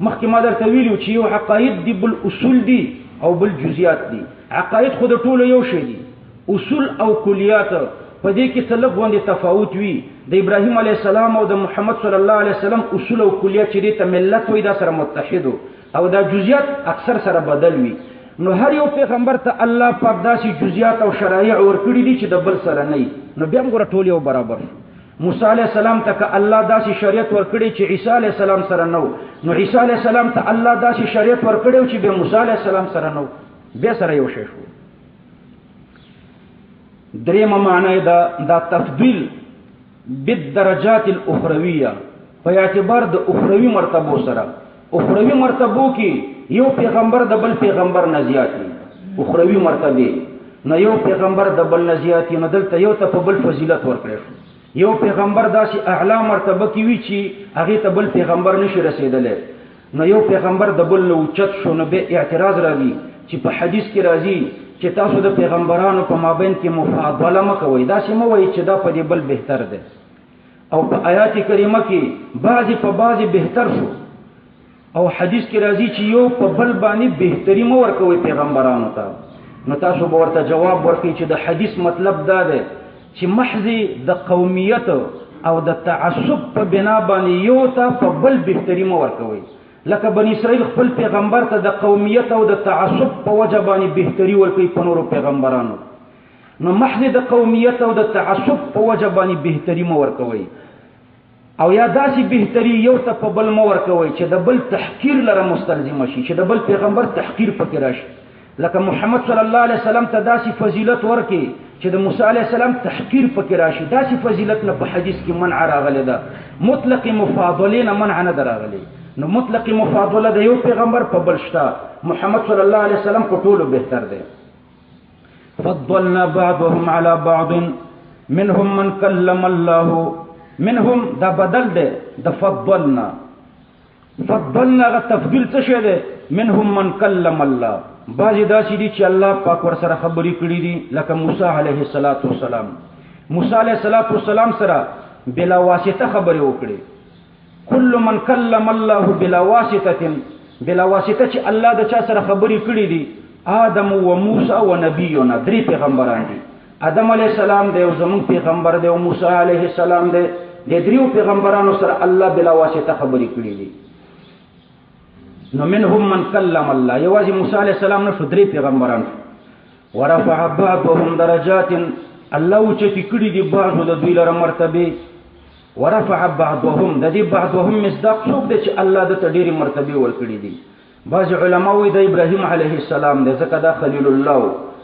مخکې ما درته ویلو چې یو عقاید دي بل اصول دي او بل جزئیات دي. عقاید خو د ټولو یو شی دي، اصول او کلیات په دې کې څه لږ غوندې تفاوت وي. د ابراهیم علیه السلام او د محمد صلی الله علیه وسلم اصول او کلیات چې دې ته ملت وایي دا سره متحدو، او دا جزئیات اکثر سره بدل وي. نو هر یو پیغمبر ته الله پاک داسې جزئیات او شرایع ورکړي دي چې د بل سره نه وي، نو بیا هم ګوره ټول یو برابر. موسی علیه السلام ته که الله داسې شریعت ورکړي چې عیسی علیه السلام سره نه و، نو عیسی علیه السلام ته الله داسې شریعت ورکړي چې بیا موسی علیه السلام سره نه و، بیا سره یو شی شو. درېمه معنی دا تفضیل بالدرجات الاخرویه، په اعتبار د اخروی مرتبو سره. اخروی مرتبو کې یو پیغمبر د بل پیغمبر نه زیات دی، اخروی مرتبه نه یو پیغمبر د بل نه زیات دی، نو دلته یو ته په بل فضیلت ورکړي شو. یو پیغمبر داسې اعلی مرتبه کې وی چې هغه ته بل پیغمبر نشي رسیدلی، نو یو پیغمبر د بل نه اوچت شو، نو به اعتراض راځي چې په حدیث کې راځي چې تاسو د پیغمبرانو په مابین کې مفاضله مه کوئ، داسې مه وایئ چې دا په دې بل بهتر دی. او په آیات کریمه کې بعضې په بعضې بهتر شو، او حدیث کې راځي چې یو په بل باندې بهتري مو ورکوي پیغمبرانو ته. نو تاسو به ورته جواب ورکړئ چې د حدیث مطلب دا دی چې محض د قومیت او د تعصب په بنا باندې یو ته په بل بهتري مو ورکوي. لکه بنی اسرائیل خپل پیغمبر ته د قومیت او د تعصب په وجه باندې بهتري ورکوي په نورو پیغمبرانو. نو محض د قومیت او د تعصب په وجه باندې بهتري مو ورکوي، او یا داسې بهتري یو ته په بل مو ورکوي چې د بل تحقیر لره مستلزم شي، چې د بل پیغمبر تحقیر پکې راشي. لکه محمد صلی الله علیه وسلم ته داسې فضیلت ورکړي چې د موسی علیه السلام تحقیر پکې راشي. داسې فضیلت نه په حدیث کې منع راغلی ده، مطلق مفاضله نه منع نه راغلی. نو مطلق مفاضله د یو پیغمبر په بل شته، محمد صلی الله علیه وسلم په ټولو بهتر دی. فضلنا بعضهم على بعض منهم من كلم الله. منهم دا بدل ده د فضلنا. فضلنا غ تفضیل څه شه ده؟ منهم من كلم الله. بعضی داسې دي چې الله پاک ور سره خبرې کړې دي، لکه موسی علیه السلام. موسی علیه السلام سره بلا واسطه خبرې وکړي. كل من كلم الله بلا واسطه، بلا واسطه چې الله د چا سره خبرې کړې دي، آدم و موسی و نبینا، درې پیغمبران دي. آدم علیه السلام دی او زمون پیغمبر دی او موسی علیه السلام دی. د دریو پیغمبرانو سره الله بلا واسطه خبرې کړې دي. نو منهم من کلم الله، یوازې موسی علیه السلام نه شو، درې پیغمبران. ورفع بعضهم درجات، الله اوچتې کړي دي بعضو د دوی لره مرتبې. ورفع بعضهم، د دې بعضهم مصداق څوک دی چې الله د ته ډېرې مرتبې ورکړي دي. بعض علما وایي د ابراهیم علیه السلام دی ځکه دا خلیل الله،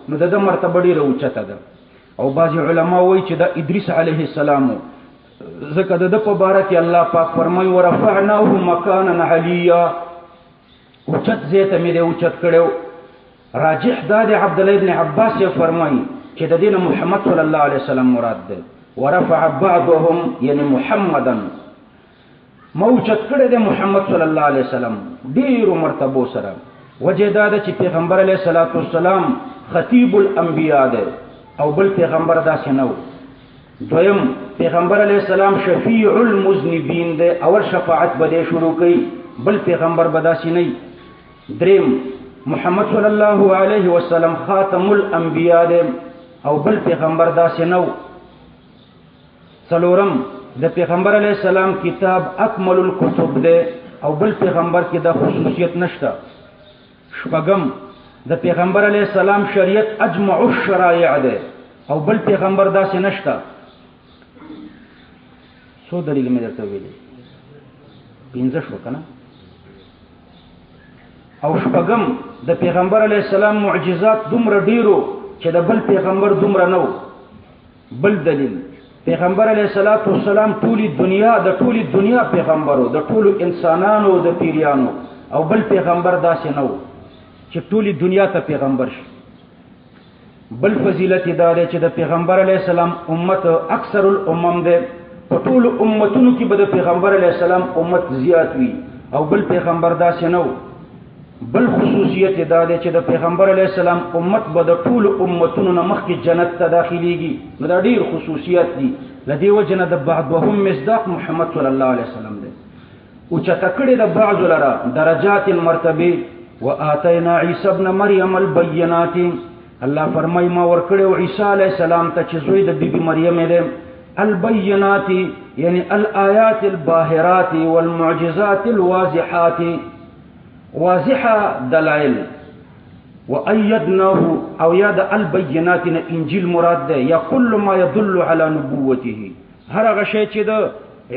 نو د ده مرتبه ډېره اوچته ده. او بعض علما وایي چې دا ادریس علیه السلام ځکه د ده په باره کې الله پاک فرمایي ورفعناه مکانا علیا، اوچت ځای ته مې دی اوچت کړی. راجح دا دی عبدالله ابن عباس یې فرمایي چې د دې نه محمد صلی الله علیه وسلم مراد دی. ورفع بعضهم یعنی محمدا، ما اوچت کړی دی محمد صلی الله علیه وسلم ډېرو مرتبو سره. وجه دا ده چې پیغمبر علیه الصلاة والسلام خطیب الانبیاء دی او بل پیغمبر داسې نه و. دویم پیغمبر علیه السلام شفیع المذنبین دی، اول شفاعت به دی شروع کوي، بل پیغمبر به داسې نه. دریم محمد صلی الله علیه وسلم خاتم الانبیاء دی او بل پیغمبر داسې نه و. څلورم د پیغمبر علیه السلام کتاب اکمل الکتب دی او بل پیغمبر کې دا خصوصیت نشته. شپږم د پیغمبر علیه السلام شریعت اجمع الشرائع دی او بل پیغمبر داسې نشته. څو دلیل مې درته ویلي؟ 15 شو که نه؟ او شپږم د پیغمبر علیه السلام معجزات دومره ډیرو چې د بل پیغمبر دومره نه و. بل دلیل پیغمبر علیه السلام ټولې دنیا د ټولې دنیا پیغمبرو، د ټولو انسانانو د پیریانو، او بل پیغمبر داسې نه و چې ټولې دنیا ته پیغمبر شي. بل فضیلت دا دی چې د پیغمبر علیه السلام امت اکثر الامم دی، په ټولو امتونو کې به د پیغمبر علیه السلام امت زیات وي او بل پیغمبر داسې نه و. بل خصوصیت دا دی چې د پیغمبر علیه السلام امت به د ټولو امتونو نه مخکې جنت ته داخلیږي. نو دا ډېر خصوصیات دي. له دې وجه نه د بعضهم مصداق محمد صلی الله علیه وسلم دی. اوچته کړې د بعضو لره درجات مرتبې. وآتینا عیسی ابن مریم البینات، الله فرمایي ما ورکړی عیسی علیه السلام ته چې زوی د بیبي مریم دی. البینات یعنی الآیات الباهرات والمعجزات الواضحات، واضحه دلائل. وأيدناه او یاد البینات نه انجیل مراد ده، یا کل ما يدل على نبوته، هر هغه شی چې د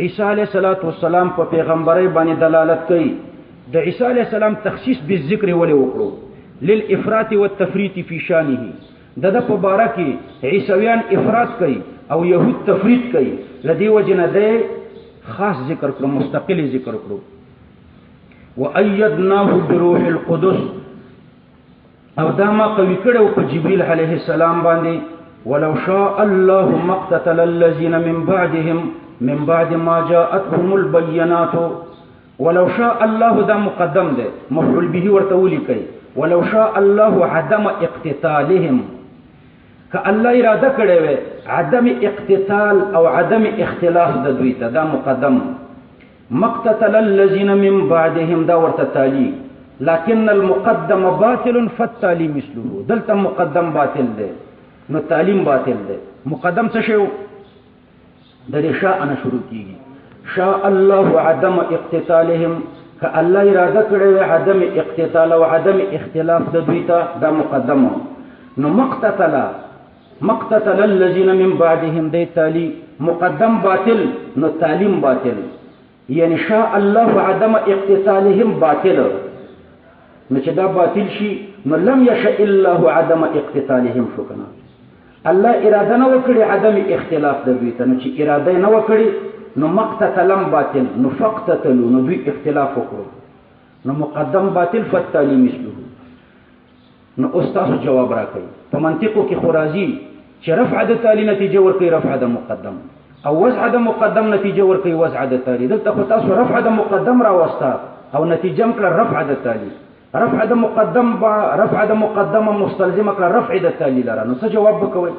عیسی علیه السلام په پیغمبرۍ باندې دلالت کوي. د عیسی علیه السلام تخصیص بالذکر ولې وکړو؟ للافراط والتفریط فی شانه. د په باره کې عیسویان افراط کوي او یهود تفریط کوي، لدی وجه نه ده خاص ذکر کړو، مستقل ذکر کړو. وأيدناه بروح القدس، او دا ما قوي کړو په جبريل علیه السلام باندې. ولو شاء الله ما اقتتل الذين من بعدهم من بعد ما جاءتهم البينات. ولو شاء الله دا مقدم ده، مفعول به ورته ولیکي. ولو شاء الله عدم اقتتالهم، که الله اراده کړې وي عدم اقتتال او عدم اختلاف د دوی ته، دا مقدم. مقتتل الذين من بعدهم دا ورته تالی لكن المقدم باطل فالتالي مثله دلته مقدم باطل ده نو تعلیم باطل ده مقدم څه شی د شاء انا شروع کیږي شاء الله عدم اقتتالهم ک الله اراده کړی عدم اقتتال او عدم اختلاف د دوی ته دا مقدمه نو مقتتل الذين من بعدهم ده تالي مقدم باطل نو تعلیم باطل یعنی شاء الله عدم اقتتالهم باطل نو چې دا باطل شي نو لم يشاء الله عدم اقتتالهم شو کنه الله اراده نه وکړي عدم اختلاف د دوی ته نو چې اراده نه وکړي نو مقتتلم باطل نو فقتتلوا نو دوی اختلاف وکړو نو مقدم باطل فتالي مثله نو استاد جواب راکړي په منطقو کې خرازي چې رفع د تالي نتیجه ورکړي رفع د مقدم او وضع د مقدم نتیجه ورکړي وضع د تالي دلته خو تاسو رفع د مقدم راوستا او نتیجه کړه رفع د تالي رفع د مقدم مستلزم کړه رفع د تالي لره نو څه جواب وکوي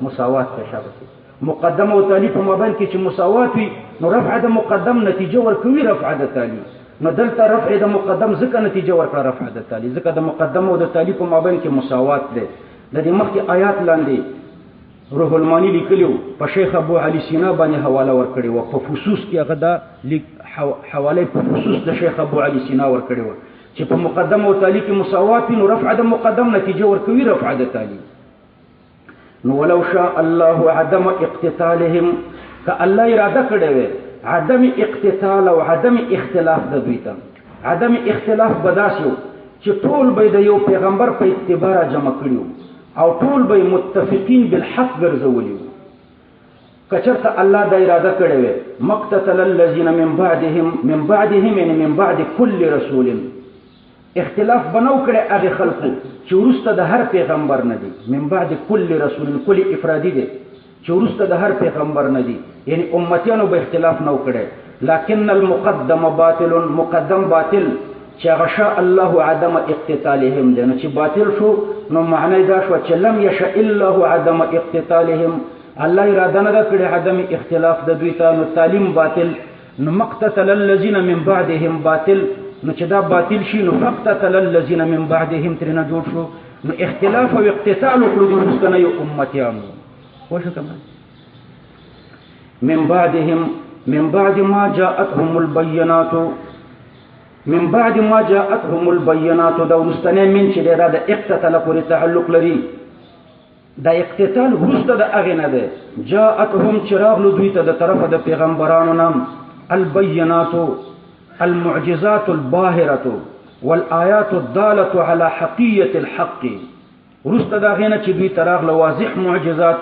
مساوات ته شابه مقدم او تالي په مابین کې چې مساوات وي نو رفع د مقدم نتیجه ورکوي رفع د تالي نو دلته رفع د مقدم ځکه نتیجه ورکړه رفع د تالي ځکه د مقدم او د تالي په مابین کې مساوات ده د دې مخکې آیات لاندې روح المانی لیکلو په شیخ ابو علي سینا باندې حواله ورکړی و په فصوص کې هغه دا حواله په فصوص د شیخ ابو علي سینا ورکړی و چې په مقدم او تالي کې مساوات نو رفع د مقدم نتیجه ورکوي رفع د تالي نو ولو شاء الله عدم اقتتالهم ک الله اراده کړی وي عدم اقتتال او عدم اختلاف د دوی ته عدم اختلاف بداسیو چې ټول به د یو پیغمبر په اتباع جمع کړیو او ټول به متفقین بالحق ګرځولي کچرته الله د اراده کړی وي مقتتل الذين من بعدهم یعنی من بعد كل رسول اختلاف بنو کړي هغه خلقو چې ورسته د هر پیغمبر نه دي من بعد كل رسول کل افرادی دي چې ورسته د هر پیغمبر نه دي یعنی امتیانو به اختلاف نو کړي لكن المقدم باطل مقدم باطل چې غشاء الله عدم اقتتالهم ده نو چې باطل شو نو معنی دا شو چې لم يشاء الله عدم اقتتالهم الله اراده نه کړي عدم اختلاف د دوی ته نو تعلیم باطل نو مقتتل الذين من بعدهم باطل نو چې دا باطل شي نو فقتتل الذين من بعدهم ترنه جوړ شو نو اختلاف او اقتتال وکړو د مسکنه یو امتیانو وشو کما من بعد ما جاءتهم البينات دا ورستنه من چې دا د اقتتال پورې تعلق لري دا اقتتال ورسته د اغه نه ده جاءتهم چراغ لو دوی ته د طرفه د پیغمبرانو نام البينات المعجزات الباهرة والآيات الدالة على حقية الحق ورست دا غینه چې دوی تراغ لواضح معجزات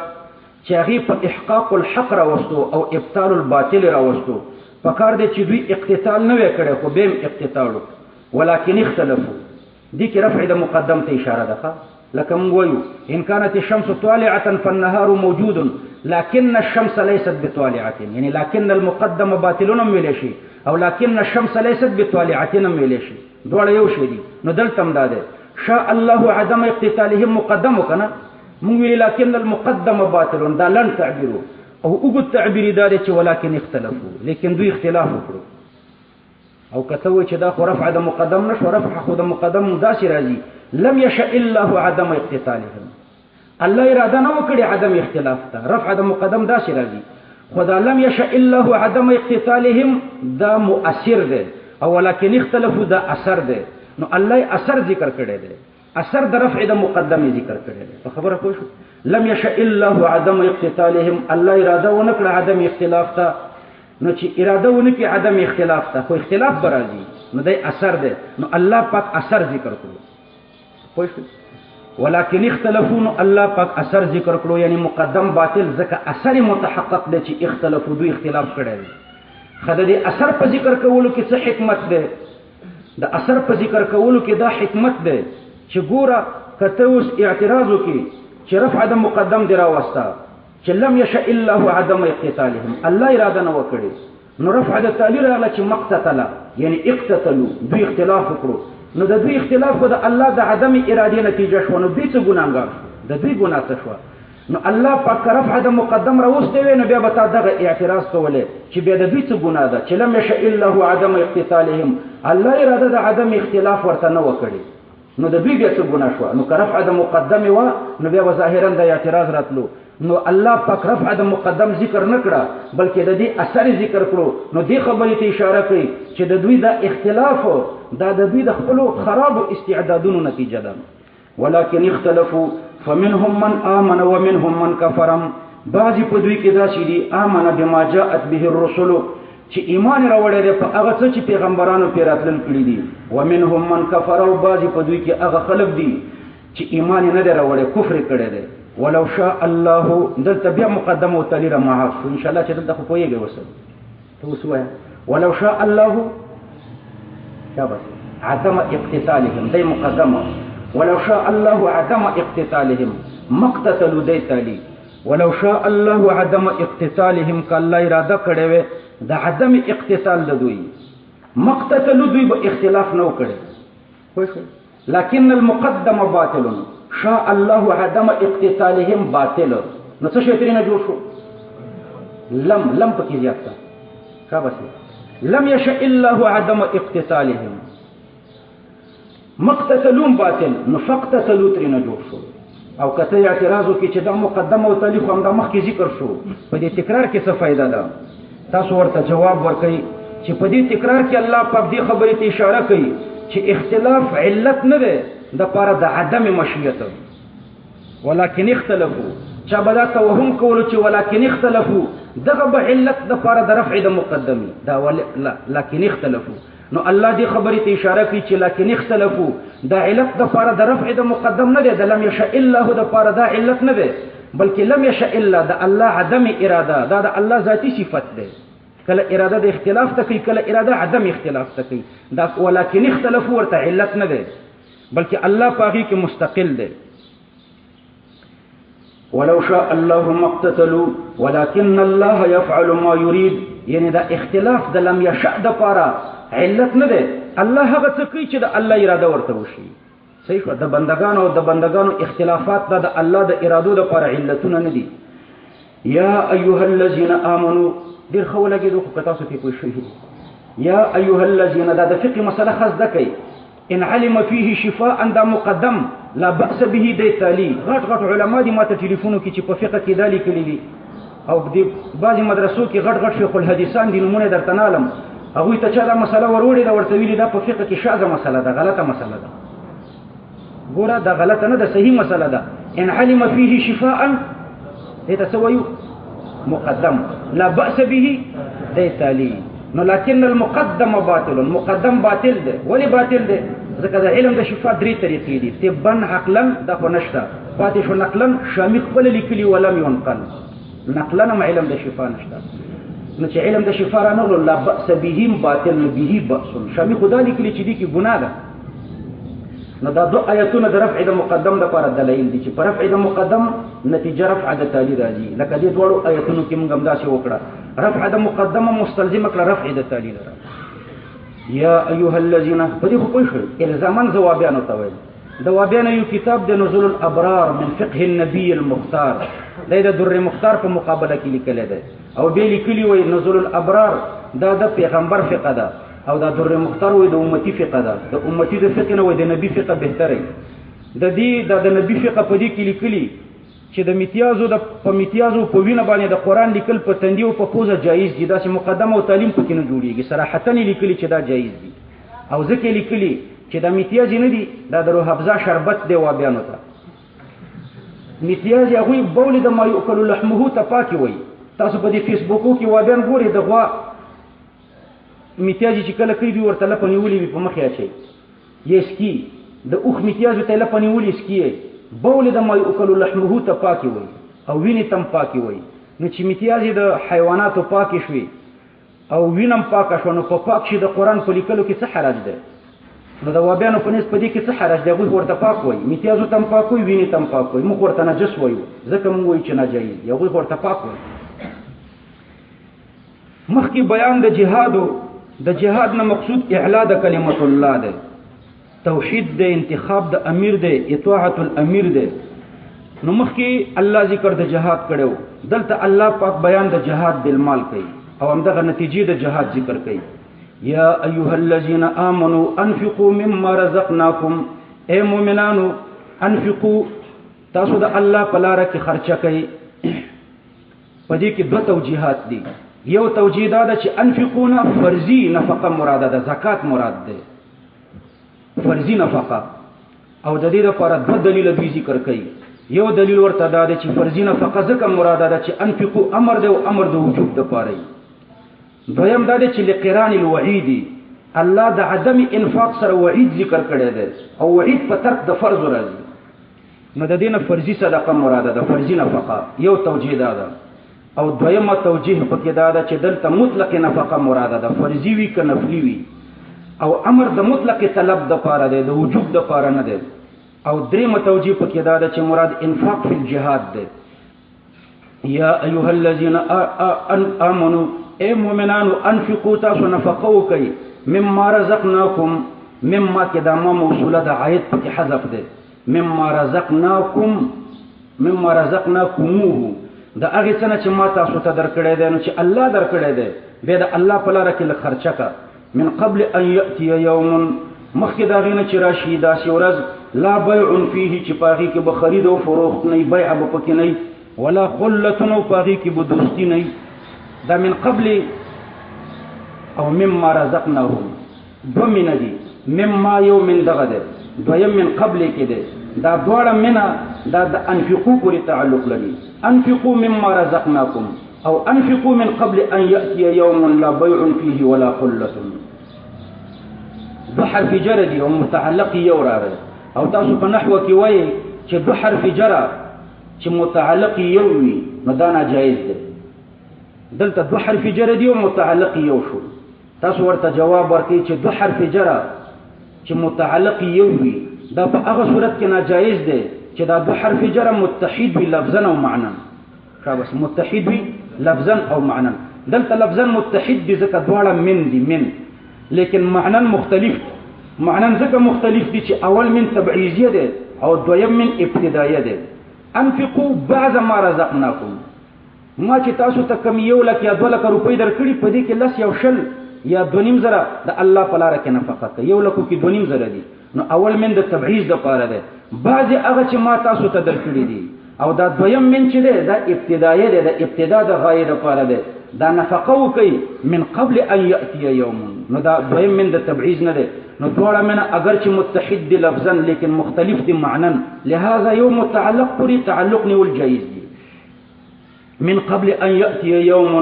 چې هغه په احقاق الحق راوستو او ابطال الباطل راوستو فکار دې چې دوی اقتتال نه وکړي خو به اقتتالو ولكن اختلفوا دي کې رفع د مقدم ته اشاره ده لکه موږ وایو ان كانت الشمس طالعة فالنهار موجود لكن الشمس ليست بطالعة يعني لكن المقدم باطل ویل شي او لكن الشمس ليست بطالعة ویل شي دوړ یو شی دي نو دلته هم ده شاء الله عدم اقتتالهم مقدم کنه موږ ویل لكن المقدم باطل دا لن تعبيرو او وګ تعبیر دار چې ولكن اختلفوا لیکن دوی اختلاف وکړو او کته و چې دا خو رفع د مقدم نشو رفع خو د مقدم داسې راځي لم يشاء الله عدم اقتتالهم الله اراده نه وکړي عدم اختلاف ته رفع د مقدم داسې راځي خدا لم يشاء الله عدم اقتتالهم دا مؤثر ده او ولكن اختلفوا دا اثر ده نو الله اثر ذکر کړی ده اثر د رفع د مقدم ذکر کړی ده خبره پوه شو لم يشاء الله عدم اقتتالهم الله اراده ونکړه عدم اختلاف ته نو چې اراده ونکړي عدم اختلاف ته خو اختلاف برازي نو د اثر ده نو الله پاک اثر ذکر کړو پوه شو ولكن اختلفوا الله پاک اثر ذکر کړو یعنی مقدم باطل ځکه اثر متحقق دی چې اختلافو دوی اختلاف کړی دی خدای دې اثر په ذکر کولو کې څه حکمت ده د اثر په ذکر کولو کې دا حکمت ده چې ګوره کته اوس اعتراض وکي چې رفع د مقدم دی راوستا چې لم يشاء الله عدم اقتتالهم الله اراده نه وکړي نو رفع د تعلیل راغله چې مقتتل یعنی اقتتلوا دوی اختلاف وکړو نو د دوی اختلاف خو د الله د عدم اراده نتیجه شو نو دوی څه ګناګار شو د دوی ګناه څه شو نو الله پاک رفع د مقدم راوسته وي، نو بیا به تا دغه اعتراض کولی چې بیا د دوی څه ګناه ده چې لم یشاء الله عدم اقتتالهم، الله اراده د عدم اختلاف ورته نه وکړي، نو د دوی بیا څه ګناه شوه؟ نو که رفع د مقدم وه نو بیا به ظاهرا د اعتراض راتلو. نو الله پاک رفع د مقدم ذکر نه کړه بلکې د دې اثر ذکر کړو. نو دې خبرې ته اشاره کوي چې د دوی د اختلاف دا د دوی د خپلو خرابو استعدادونو نتیجه ده. ولكن اختلفوا فمنهم من آمن ومنهم من كفر، بعضی په دوی کې داسې دي آمن بما جاءت به الرسل چې ایمان راوړی دی په هغه څه چې پیغمبرانو پرې راتلل کړي دي، ومنهم من كفر، او بعضی په دوی کې هغه خلک دي چې ایمان نه دی راوړی، کفر کړی دی. ولو شاء الله، دلته بیا مقدمه او تالی را معاف شو ان شاء الله چې دلته خو پوهېږئ اوس ته اوس ووایه ولو شاء الله شاباس عدم اقتتالهم، دی مقدمه ولو شاء الله عدم اقتتالهم ما اقتتلوا دی تالی. ولو شاء الله عدم اقتتالهم که الله اراده کړې وې د عدم اقتتال د دوی، ما اقتتلوا دوی به اختلاف نه وکړي، لكن المقدم باطل، شاء الله عدم اقتتالهم باطل. نو څه شی ترې نه جوړ شو؟ لم پکې زیات ده شاباس. لم يشاء الله عدم اقتتالهم مقتتلون باطل، نو فقتتلوا ترې نه جوړ شو. او کته اعتراض وکړي چې دا مقدمه او تالی خو همدا مخکې ذکر شو، په دې تکرار کې څه فایده ده؟ تاسو ورته جواب ورکړئ چې په دې تکرار کې الله پاک دې خبرې ته اشاره کوي چې اختلاف علت نه ده د پاره د عدم مشیت، ولكن اختلفوا. چا به دا توهم کولو چې ولكن اختلفوا دغه به علت د پاره د رفع د مقدمي دا لكن اختلفوا. نو الله دې خبرې ته اشاره کوي چې لكن اختلفوا دا علت د پاره د رفع د مقدم نه ده، د لم يشاء الله د پاره دا علت نه ده، بلکې لم يشاء الله د الله عدم اراده، دا د الله ذاتی صفت ده. کله اراده د اختلاف ته کوي، کله اراده عدم اختلاف ته کوي. دا ولكن اختلفوا ورته علت نه ده بلکې الله پاغي کې مستقل ده. ولو شاء الله ما اقتتلوا ولكن الله يفعل ما يريد، یعنی دا اختلاف د لم يشاء د پاره علت نه ده، الله هغه څه کوي چې د الله اراده ورته وشي. صحیح شو؟ د بندگانو اختلافات د الله د ارادو د پاره علتونه نه دي. یا ایها الذين امنوا، ډیر خو لګیدو خو تاسو په پوه شئ. یا ایها الذين، دا د فقه مسله خاص ده کوي. ان علم فيه شفاء دا مقدم لا بأس به دی تالی. غټ علما دي ماته ټلیفونو کې چې په فقه کې دالي کړي دي، او د بعضی مدرسو کې غټ شیخ الحدیثان دي نمونه درته نالم، هغوی ته چا دا مسله وروړي دا ورته ویلي دا په فقه کې شاذه مسله ده، غلطه مسله ده. ګوره دا غلطه نه ده، صحیح مسله ده. ان علم فيه شفاء دې ته څه وایو؟ مقدم. لا بأس به دی تالی. نو لكن المقدم باطل، مقدم باطل ده. ولی باطل ده؟ ځکه د علم د شفا درې طریقې دي، طبا عقلا دا خو نشته، پاتې شو نقلا شامي خپل لیکلي ولم ينقل، نقلا هم علم د شفا نشته. نو چې علم د شفا را نغلو لا بأس بهم باطل به بأس، شامي خدا لیکلي چې دي کې ګناه ده. نو دا دو آیتونه د رفع د مقدم لپاره دلایل دي چې په رفع د مقدم نتیجه رفع د تالي راځي. لکه دې دواړو آیتونو کې موږ هم داسې وکړه، رفع د مقدمه مستلزمه کړه رفع د تالي لپاره. یا ایها الذين، په دې خو پوه شئ الزاما ځوابیانو ته وایي. د وابیانو یو کتاب د نزول الابرار من فقه النبي المختار، دا د در مختار په مقابله کې لیکل دی، او به لیکلی وایي نزول الابرار دا د پیغمبر فقه ده، او دا در مختار وایي د امتی فقه ده. د امتی د فقه نه وایي د نبی فقه بهتره. د نبی فقه په دې کې لیکلی چې د میتیازو په وینه باندې د قران لیکل په تندي او په پوزه جایز دي، داسې مقدمه او تعلیم پکې نه جوړیږي، صراحتا لیکلي چې دا جایز دي. او ځکه لیکلي چې دا میتیاز نه دي، دا د روح افزا شربت دی وابیانو ته. میتیاز هغوی بول د ما یؤکل لحمه ته پاکي وایي. تاسو په دې فیسبوکو کې وابیان ګورئ د غوا میتیاز چې کله کوي دوی ورته لپه نیولې وي په مخ یې اچوي، یې سکي د اوښ میتیازو ته لپه نیولې سکي یې بول د ما یؤکل لحمه ته پاکي وایي، او وینې تم پاکي وایي. نو چې میتیاز د حیواناتو پاکي شوي او وینم پاکه شو، نو په پاک شي د قرآن په لیکلو کې څه حرج دی؟ نو د وابیانو په نسبت دې کې څه حرج دی؟ هغوی ورته پاک وایي، میتیازو تم پاک وایي، وینې تم پاک وایي، موږ ورته نجس وایو ځکه موږ وایو چې ناجایز دي، هغوی ورته پاک وایي. مخکې بیان د جهاد نه مقصود اعلا د کلمت الله دی، توحید دی، انتخاب د امیر دی، اطاعت الامیر دی. نو مخکې الله ذکر د جهاد کړو، دلته الله پاک بیان د جهاد بالمال کوي او همدغه نتیجې د جهاد ذکر کوي. یا ایها الذین آمنوا انفقوا مما رزقناکم، اے مؤمنانو انفقوا، تاسو د الله په لاره کې خرچه کوي. په دې کې دوه توجیهات دي. یو توجیه دا ده چې انفقونا فرضي نفقه مراده ده، زکات مراد ده، فرضي نفقه. او د دې لپاره دوه دلیل دوی ذکر کوي. یو دلیل ورته دا ده چې فرضي نفقه ځکه مراده ده چې انفقوا امر ده او امر د وجوب د پاره. دویم دا ده چې لقران الوعید، الله د عدم انفاق سره وعید ذکر کړی دی او وعید په ترک د فرض راځي. نو د دې نه فرضي صدقه مراده ده، فرضي نفقه. یو توجیه دا ده. او دویمه توجیه پکې دا ده چې دلته مطلق نفقه مراده ده، فرضي وي که نفلي وي. او امر د مطلق طلب د پاره دی، د وجوب د پاره نه دی. او دریمه توجیه پکې دا ده چې مراد انفاق فی الجهاد دی. یا ایها الذین آمنوا، اے مومنانو انفقوا، تاسو نفقه وکئ، مما رزقناکم، مما کې دا ما موصوله د عاید پکې حذف دی. مما رزقناکم، مما رزقناکموه، دا هغه څه چې ما تاسو ته درکړی دی، نو چې الله درکړی دی بیا د الله په لاره کې لږ خرچه کا. من قبل ان یأتی یوم، مخکې د هغې نه چې راشي داسې ورځ، لا بیع فیه، چې په هغې کې به خرید او فروخت نه وي، بیع به پکې نه وي، ولا خلة، او په هغې کې به دوستي نه وي. دا من قبل او مما رزقناهم دو من دي. مما یو من دغه دی، دویم من قبل کې دی. دا دواړه منه دا د انفقو پورې تعلق لري. انفقوا مما رزقناکم او انفقوا من قبل ان یأتی یوم لا بیع فیه ولا خلة. دو حرف جر دي او متعلق یو راغی. او تاسو په نحو کې وایي چې دو حرف جر چې متعلق یو وي نو دا ناجایز دی. دلته دو حرف جر دي او متعلق یو شو. تاسو ورته جواب ورکړئ چې دو حرف جر چې متعلق یو وي دا په هغه صورت کې ناجایز دی چې دا دو حرف جر متحد وي لفظا او معنا. بس متحد وي لفظا او معنا. دلته لفظا متحد دي ځکه دواړه من دي، من، لیکن معنا مختلف. معنا ځکه مختلف دي چې اول من تبعیضیه ده او دویم من ابتدایه ده. انفقوا بعض ما رزقناکم، ما چې تاسو ته کم 1 لک یا 2 لک روپۍ درکړي، په دې کې لس یا شل یا 2.5 زره د الله په لاره کې نفقه کوي. 1 لکو کې 2.5 زره دي. نو اول من د تبعیض د پاره ده، بعض هغه چې ما تاسو ته درکړي دي. او دا دویم من چې ده دا ابتدایه ده، د ابتدا د غایې د پاره ده. دا نفقه وکي من قبل ان یأتی یوم، نو دا دویم من د تبعیض نه ده. نو دواړه من اگر چې متحد دي لفظا لیکن مختلف دي معنا، لهذا یو متعلق پوری تعلق نیول جایز دي. من قبل ان یأتی یوم،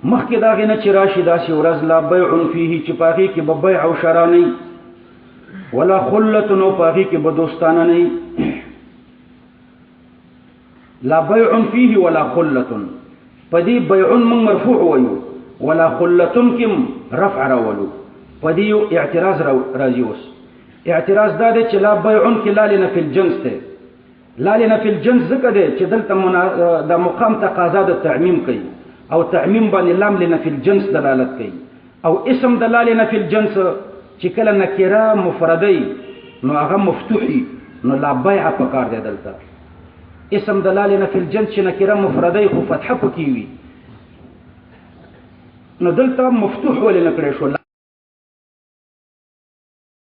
مخکې دا غنه چې راشي داسې ورځ، لا بیع فیه، چې پاغي کې به بیع او شرا نه ولا خلة، نو پاغي کې به دوستانه نه. لا بیع فیه ولا خلة، پدې بیع من مرفوع وایو، ولا خلة کې رفع راولو. پدې یو اعتراض راځي. اوس اعتراض دا دی چې لا بیع کې لا لنفي الجنس ته، لا لنفي الجنس ځکه دی چې دلته د مقام تقاضا د تعمیم کوي، او تعمیم باندې لام لنفي الجنس دلالت کوي. او اسم دلال لنفي الجنس چې کله نکره مفردی نو هغه مفتوحي، نو لا بیع پکار دی. دلته اسم دلال لنفي الجنس چې نکره مفردی خو فتحه پکې وي، نو دلته مفتوح ولې نکړې شو،